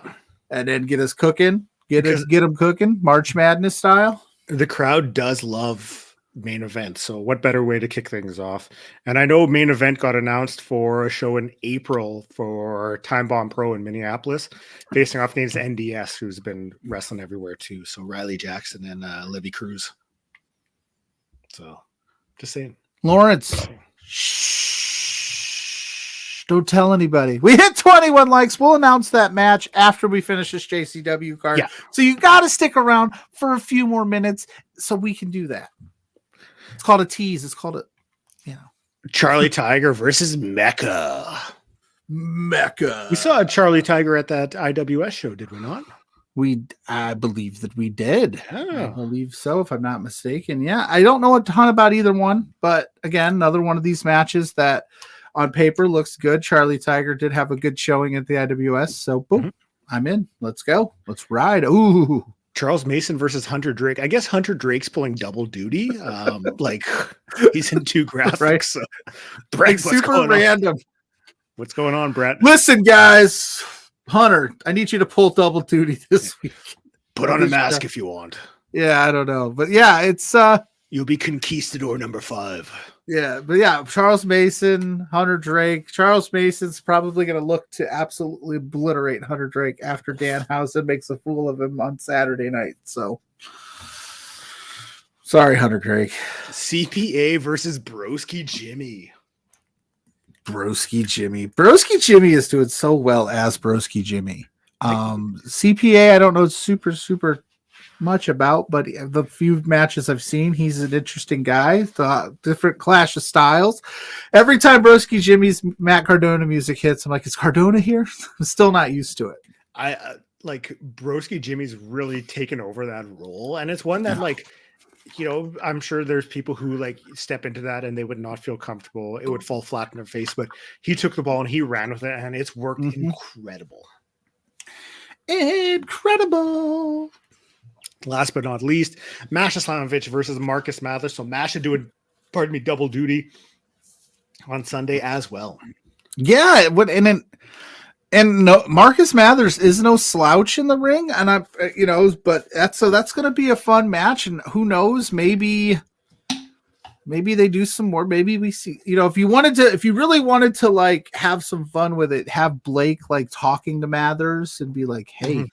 And then get us cooking. Get them cooking, March Madness style. The crowd does love main event, so what better way to kick things off? And I know main event got announced for a show in April for Time Bomb Pro in Minneapolis, facing off against NDS, who's been wrestling everywhere too. So Riley Jackson and Libby Cruz. So, just saying, Lawrence. Shh. Don't tell anybody. We hit 21 likes. We'll announce that match after we finish this JCW card. Yeah. So you got to stick around for a few more minutes so we can do that. It's called a tease. It's called Charlie Tiger versus Mecca. Mecca. We saw Charlie Tiger at that IWS show, did we not? I believe that we did. Oh. I believe so, if I'm not mistaken. Yeah, I don't know a ton about either one, but again, another one of these matches that on paper looks good. Charlie Tiger did have a good showing at the IWS, so boom, I'm in. Let's go. Let's ride. Ooh. Charles Mason versus Hunter Drake. I guess Hunter Drake's pulling double duty. Like he's in 2 graphics. Right. So, Brett, Super random. What's going on, Brett? Listen, guys. Hunter, I need you to pull double duty this week. Put on a mask if you want. Yeah, I don't know. But yeah, it's you'll be conquistador number 5. Yeah, but yeah, Charles Mason, Hunter Drake. Charles Mason's probably going to look to absolutely obliterate Hunter Drake after Danhausen makes a fool of him on Saturday night. So, sorry, Hunter Drake. CPA versus Broski Jimmy. Broski Jimmy is doing so well as Broski Jimmy. CPA, I don't know super much about, but the few matches I've seen, he's an interesting guy. The different clash of styles. Every time Broski Jimmy's Matt Cardona music hits, I'm like, is Cardona here? I'm still not used to it. I like Broski Jimmy's really taken over that role, and it's one that like, you know, I'm sure there's people who like step into that and they would not feel comfortable. It would fall flat in their face, but he took the ball and he ran with it, and it's worked incredible. Last but not least, Masha Slamovich versus Marcus Mathers. So Masha doing, double duty on Sunday as well. Yeah, it would, and no, Marcus Mathers is no slouch in the ring, and but that's going to be a fun match, and who knows, maybe they do some more. Maybe we see, if you really wanted to like have some fun with it, have Blake like talking to Mathers and be like, hey,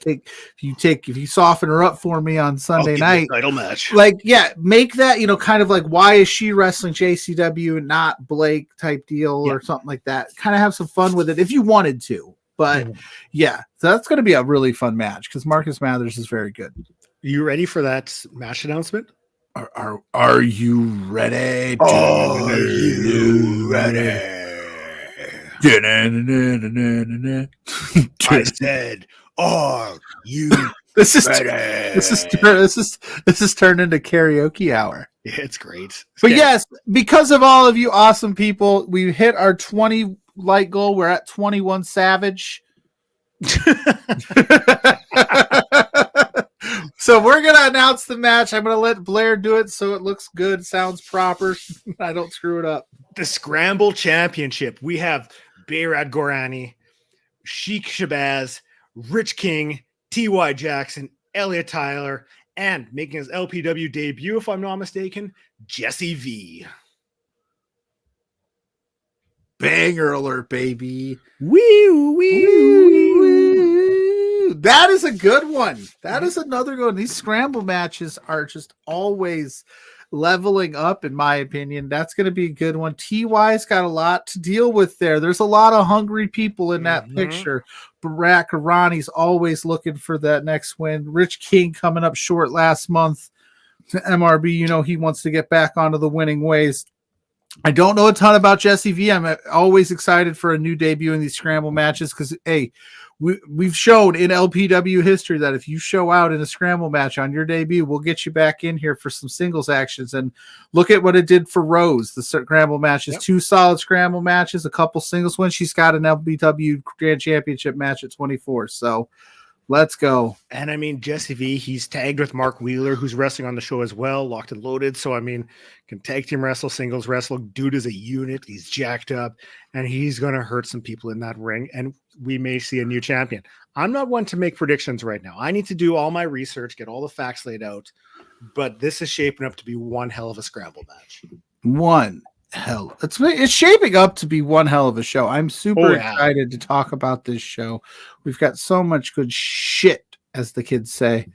if you soften her up for me on Sunday night title match, like, yeah, make that, kind of like, why is she wrestling JCW and not Blake type deal or something like that. Kind of have some fun with it if you wanted to, but yeah, so that's going to be a really fun match because Marcus Mathers is very good. You ready for that match announcement? Are you ready? Are you ready? I said, are you This is ready? This is turned into karaoke hour. Yeah, it's great. But yes, because of all of you awesome people, we hit our 20 like goal. We're at 21 Savage. So we're gonna announce the match. I'm gonna let Blair do it so it looks good, sounds proper. I don't screw it up. The Scramble Championship. We have Behrad Gorani, Sheik Shabazz, Rich King, T.Y. Jackson, Elliot Tyler, and making his LPW debut, if I'm not mistaken, Jesse V. Banger alert, baby. That is a good one. That is another good one. These scramble matches are just always leveling up, in my opinion. That's going to be a good one. TY's got a lot to deal with there. There's a lot of hungry people in that picture. Barack Arani's always looking for that next win. Rich King coming up short last month to MRB. He wants to get back onto the winning ways. I don't know a ton about Jesse V. I'm always excited for a new debut in these scramble matches because, hey, we've shown in LPW history that if you show out in a scramble match on your debut, we'll get you back in here for some singles actions. And look at what it did for Rose. The scramble matches, 2 solid scramble matches, a couple singles wins. She's got an LPW Grand Championship match at 24. So let's go. And I mean, Jesse V, he's tagged with Mark Wheeler, who's wrestling on the show as well, locked and loaded. So, I mean, can tag team wrestle, singles wrestle. Dude is a unit. He's jacked up, and he's going to hurt some people in that ring. And we may see a new champion. I'm not one to make predictions right now. I need to do all my research, get all the facts laid out. But this is shaping up to be one hell of a scramble match. It's shaping up to be one hell of a show. I'm super excited to talk about this show. We've got so much good shit, as the kids say,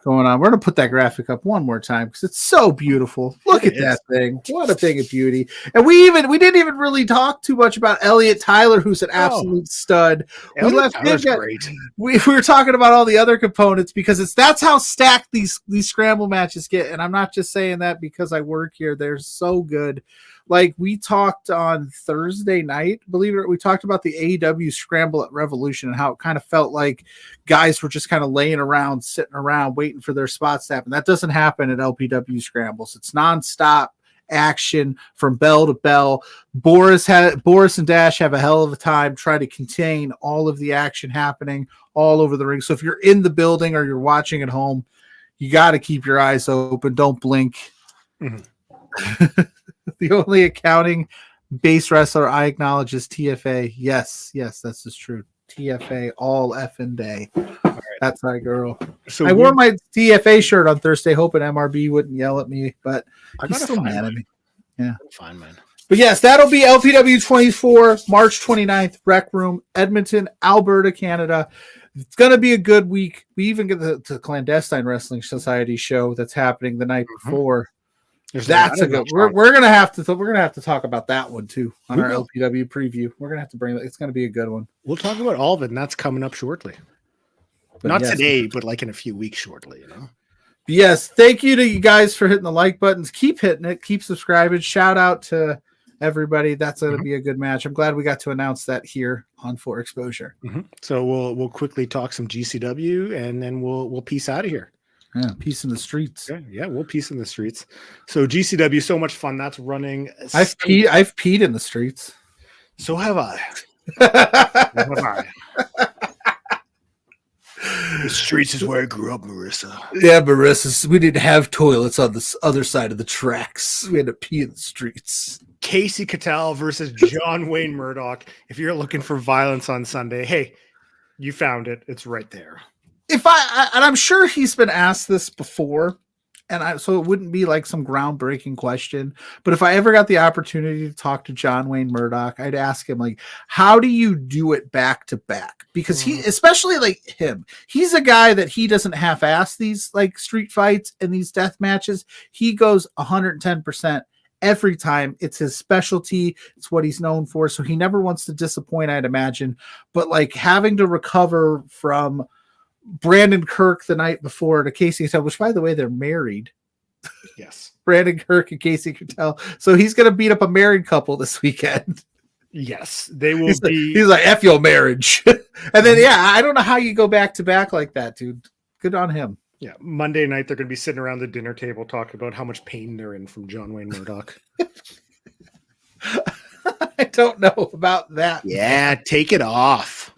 going on. We're going to put that graphic up one more time because it's so beautiful. Look at that thing. What a thing of beauty. And we didn't even really talk too much about Elliot Tyler, who's an absolute stud. Great. We were talking about all the other components because that's how stacked these scramble matches get. And I'm not just saying that because I work here. They're so good. Like we talked on Thursday night, believe it or not, we talked about the AEW Scramble at Revolution and how it kind of felt like guys were just kind of laying around, sitting around, waiting for their spots to happen. That doesn't happen at LPW Scrambles. It's nonstop. action from bell to bell. Boris and Dash have a hell of a time trying to contain all of the action happening all over the ring. So if you're in the building or you're watching at home, you got to keep your eyes open. Don't blink. Mm-hmm. The only accounting base wrestler I acknowledge is TFA. Yes, that's just true. TFA all effing day. Right. That's my girl. So I wore my TFA shirt on Thursday, hoping MRB wouldn't yell at me, but he's still mad at me. Yeah, fine, man. But yes, that'll be LPW 24, March 29th, Rec Room, Edmonton, Alberta, Canada. It's going to be a good week. We even get the Clandestine Wrestling Society show that's happening the night before. That's a good. We're gonna have to talk about that one too on our LPW preview. We're gonna have to bring it. It's gonna be a good one. We'll talk about all of it, and that's coming up shortly. But not today, but like in a few weeks shortly. You know. Yes, thank you to you guys for hitting the like buttons. Keep hitting it. Keep subscribing. Shout out to everybody. That's gonna be a good match. I'm glad we got to announce that here on For Exposure. So we'll quickly talk some GCW, and then we'll peace out of here. Yeah, peace in the streets. Yeah, we'll peace in the streets. So GCW, so much fun. That's running. I've peed in the streets. So have I. The streets is where I grew up, Marissa. Yeah, Marissa. We didn't have toilets on the other side of the tracks. We had to pee in the streets. Casey Cattell versus John Wayne Murdoch. If you're looking for violence on Sunday, hey, you found it. It's right there. And I'm sure he's been asked this before, so it wouldn't be like some groundbreaking question. But if I ever got the opportunity to talk to John Wayne Murdoch, I'd ask him, like, how do you do it back to back? Because he, especially like him, he's a guy that he doesn't half-ass these like street fights and these death matches. He goes 110%. Every time. It's his specialty. It's what he's known for. So he never wants to disappoint, I'd imagine. But like having to recover from Brandon Kirk the night before to Casey Cattell, which by the way, they're married. Yes. Brandon Kirk and Casey Cattell. So he's going to beat up a married couple this weekend. Yes, they will be. He's like, F your marriage. And then, I don't know how you go back to back like that, dude. Good on him. Yeah. Monday night, they're going to be sitting around the dinner table talking about how much pain they're in from John Wayne Murdoch. I don't know about that. Yeah, take it off.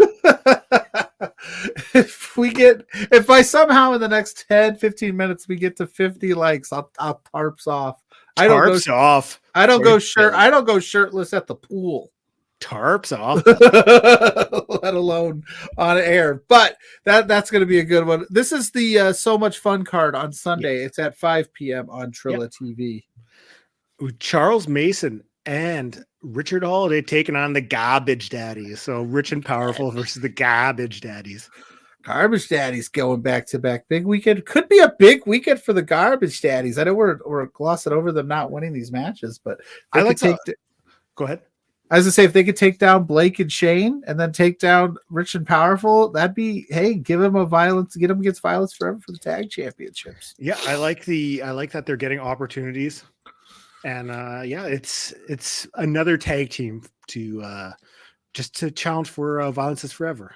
If I somehow in the next 10-15 minutes we get to 50 likes, I'll tarps off. I don't go shirtless at the pool. Tarps off. Let alone on air. But that's going to be a good one. This is the So Much Fun card on Sunday. It's at 5 p.m. on Trilla TV. Charles Mason and Richard Holiday taking on the Garbage Daddies. So Rich and Powerful versus the Garbage Daddies. Garbage Daddies going back to back. Big weekend. Could be a big weekend for the Garbage Daddies. I know we're glossing over them not winning these matches, but I like to go ahead. I was gonna say if they could take down Blake and Shane and then take down Rich and Powerful, that'd be give them get them against Violence Forever for the tag championships. Yeah, I like that they're getting opportunities. And it's another tag team to just to challenge for Violence is Forever.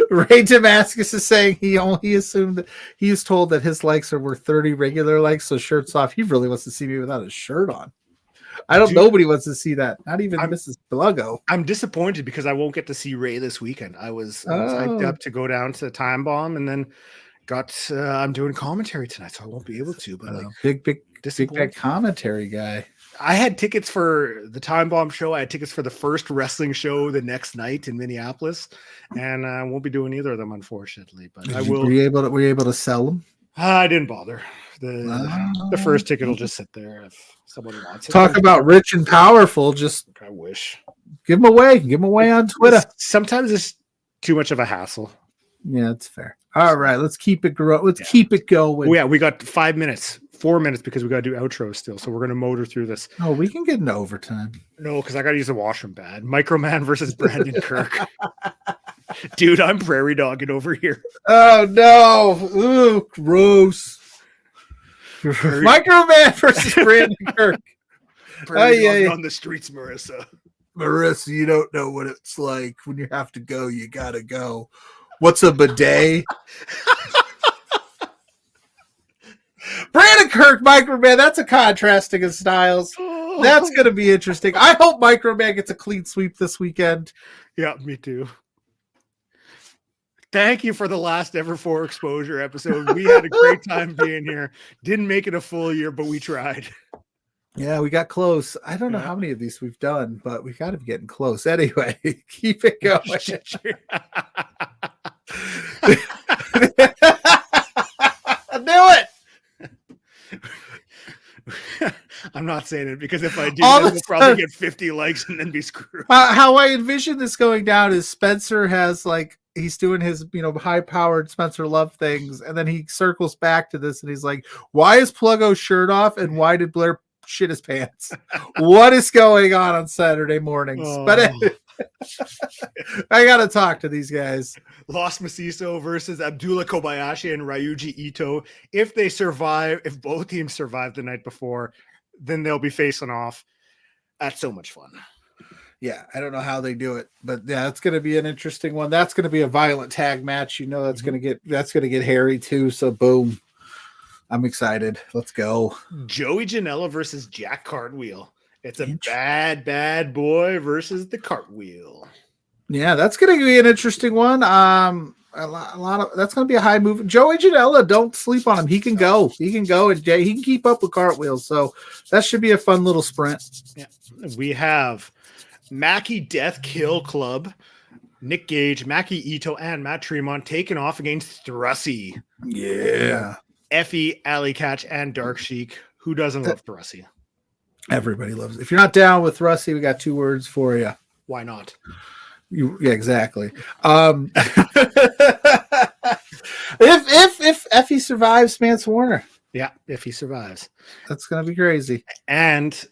Ray Damascus is saying he assumed that he was told that his likes are worth 30 regular likes, so shirts off. He really wants to see me without a shirt on. Nobody wants to see that. Not even Mrs. Pluggo. I'm disappointed because I won't get to see Ray this weekend. I was hyped up to go down to Time Bomb and then I'm doing commentary tonight, so I won't be able to. But big bad commentary guy. I had tickets for the Time Bomb show. I had tickets for the first wrestling show the next night in Minneapolis, and I won't be doing either of them, unfortunately. But I will. Were you able to sell them? I didn't bother. The first ticket will just sit there if someone wants it. Talk about rich and powerful. Just I wish. Give them away. Give them away on Twitter. Sometimes it's too much of a hassle. Yeah, that's fair. All right, let's keep it keep it going. Oh, yeah, we got 4 minutes because we got to do outro still. So we're going to motor through this. Oh, we can get into overtime. No, because I got to use the washroom bad. Microman versus Brandon Kirk. Dude, I'm prairie dogging over here. Oh, no. Ooh, gross. Microman versus Brandon Kirk. Prairie dogging on the streets, Marissa. Marissa, you don't know what it's like. When you have to go, you got to go. What's a bidet? Brandon Kirk, Microman. That's a contrasting of styles. That's going to be interesting. I hope Microman gets a clean sweep this weekend. Yeah, me too. Thank you for the last ever 4 exposure episode. We had a great time being here. Didn't make it a full year, but we tried. Yeah, we got close. I don't know how many of these we've done, but we got to be getting close. Anyway, keep it going. I knew it. I'm not saying it because if I do, then we'll probably get 50 likes and then be screwed. How I envision this going down is Spencer has like, he's doing his, high-powered Spencer Love things, and then he circles back to this and he's like, why is Pluggo's shirt off and why did Blair shit his pants? What is going on Saturday mornings? Oh. But I gotta talk to these guys. Los Macizo versus Abdullah Kobayashi and Ryuji Ito. If they survive, if both teams survive the night before, then they'll be facing off. That's so much fun. Yeah, I don't know how they do it, but yeah, it's going to be an interesting one. That's going to be a violent tag match. That's going to get hairy too. So boom, I'm excited. Let's go. Joey Janela versus Jack Cartwheel. It's a bad boy versus the Cartwheel. Yeah, that's going to be an interesting one. A lot of that's going to be a high move. Joey Janela, don't sleep on him. He can go. He can go, and he can keep up with Cartwheel. So that should be a fun little sprint. Yeah, we have Mackie Death Kill Club, Nick Gage, Mackie Ito, and Matt Tremont taking off against Thrussie. Yeah. Effie, Alley Catch, and Dark Sheik. Who doesn't love Thrussie? Everybody loves it. If you're not down with Thrussie, we got 2 words for you. Why not? Yeah, exactly. If Effie survives Mance Warner. Yeah, if he survives. That's gonna be crazy. And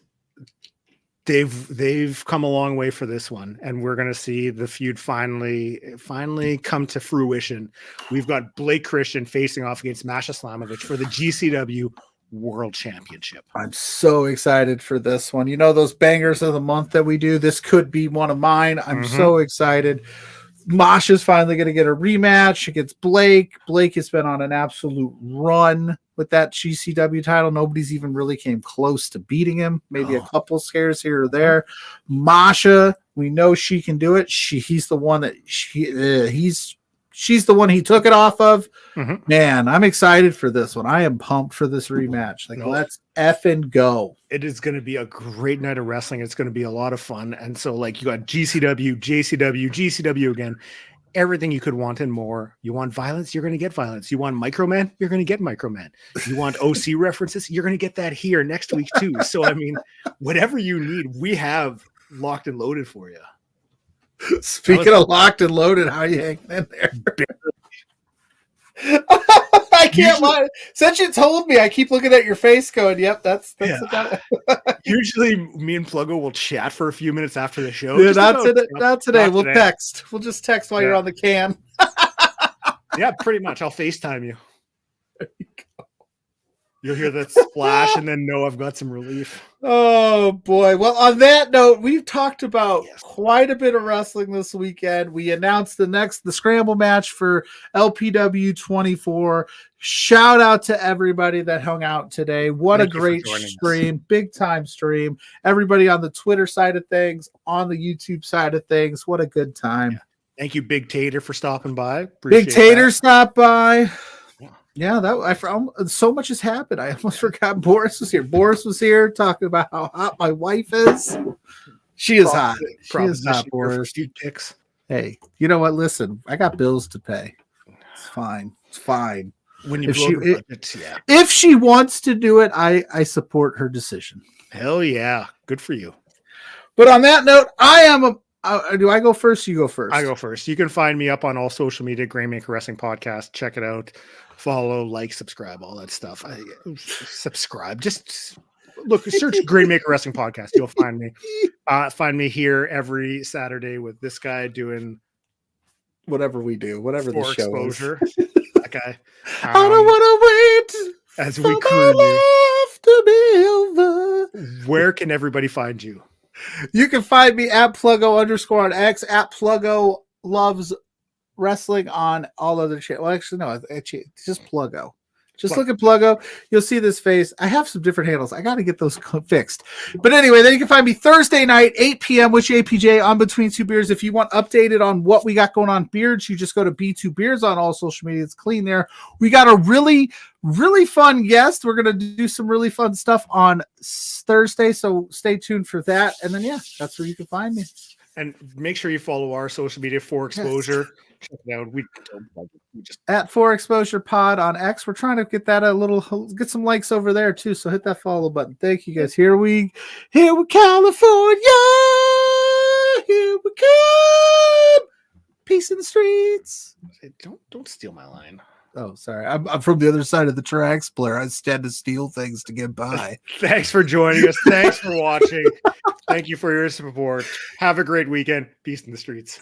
they've come a long way for this one, and we're gonna see the feud finally come to fruition. We've got Blake Christian facing off against Masha Slamovich for the GCW World Championship. I'm so excited for this one. Those bangers of the month that we do, this could be one of mine. I'm so excited. Masha's finally going to get a rematch against Blake. Blake has been on an absolute run with that GCW title. Nobody's even really came close to beating him. Maybe a couple scares here or there. Masha, we know she can do it. She's the one that she's the one he took it off of. Man, I'm excited for this one. I am pumped for this rematch. Let's effing go. It is going to be a great night of wrestling. It's going to be a lot of fun. And so, you got GCW, JCW, GCW again. Everything you could want and more. You want violence, you're going to get violence. You want Microman, you're going to get Microman. You want OC references, you're going to get that here next week too. So, whatever you need, we have locked and loaded for you. Speaking of locked and loaded, how are you hanging in there? I can't lie. Since you told me, I keep looking at your face going, yep, that's about it. Usually me and Pluggo will chat for a few minutes after the show. Yeah, not today. We'll text. We'll just text while you're on the can. Yeah, pretty much. I'll FaceTime you. There you go. You'll hear that splash and then know I've got some relief. Oh, boy. Well, on that note, we've talked about quite a bit of wrestling this weekend. We announced the scramble match for LPW 24. Shout out to everybody that hung out today. What a great stream. Big time stream. Everybody on the Twitter side of things, on the YouTube side of things. What a good time. Yeah. Thank you, Big Tater, for stopping by. Appreciate Big Tater stopped by. Yeah, so much has happened. I almost forgot Boris was here. Boris was here talking about how hot my wife is. She is hot. She is hot, Boris. Picks. Hey, you know what? Listen, I got bills to pay. It's fine. It's fine. When you if she wants to do it, I support her decision. Hell yeah. Good for you. But on that note, do I go first? You go first. I go first. You can find me up on all social media, Grainmaker Wrestling Podcast. Check it out. Follow, like, subscribe, all that stuff. Subscribe. Just look, search Grainmaker Wrestling Podcast. You'll find me. Find me here every Saturday with this guy doing whatever we do, whatever the show exposure. Is. That guy. I don't want to wait as we crew you. To be over. Where can everybody find you? You can find me at Pluggo_ on X, at Pluggo Loves Wrestling on all other channels. Well, actually, no, it's just Pluggo. Just look at Pluggo. You'll see this face. I have some different handles. I got to get those fixed. But anyway, then you can find me Thursday night, 8 p.m. with JPJ on Between Two Beers. If you want updated on what we got going on beards, you just go to B2 Beers on all social media. It's clean there. We got a really fun guest. We're going to do some really fun stuff on Thursday. So stay tuned for that. And then, yeah, that's where you can find me. And make sure you follow our social media for exposure. Check it out. We just at 4Exposure Pod on X. We're trying to get that get some likes over there too. So hit that follow button. Thank you guys. Here we California. Here we come. Peace in the streets. Don't steal my line. Oh, sorry. I'm from the other side of the tracks, Blair. I stand to steal things to get by. Thanks for joining us. Thanks for watching. Thank you for your support. Have a great weekend. Peace in the streets.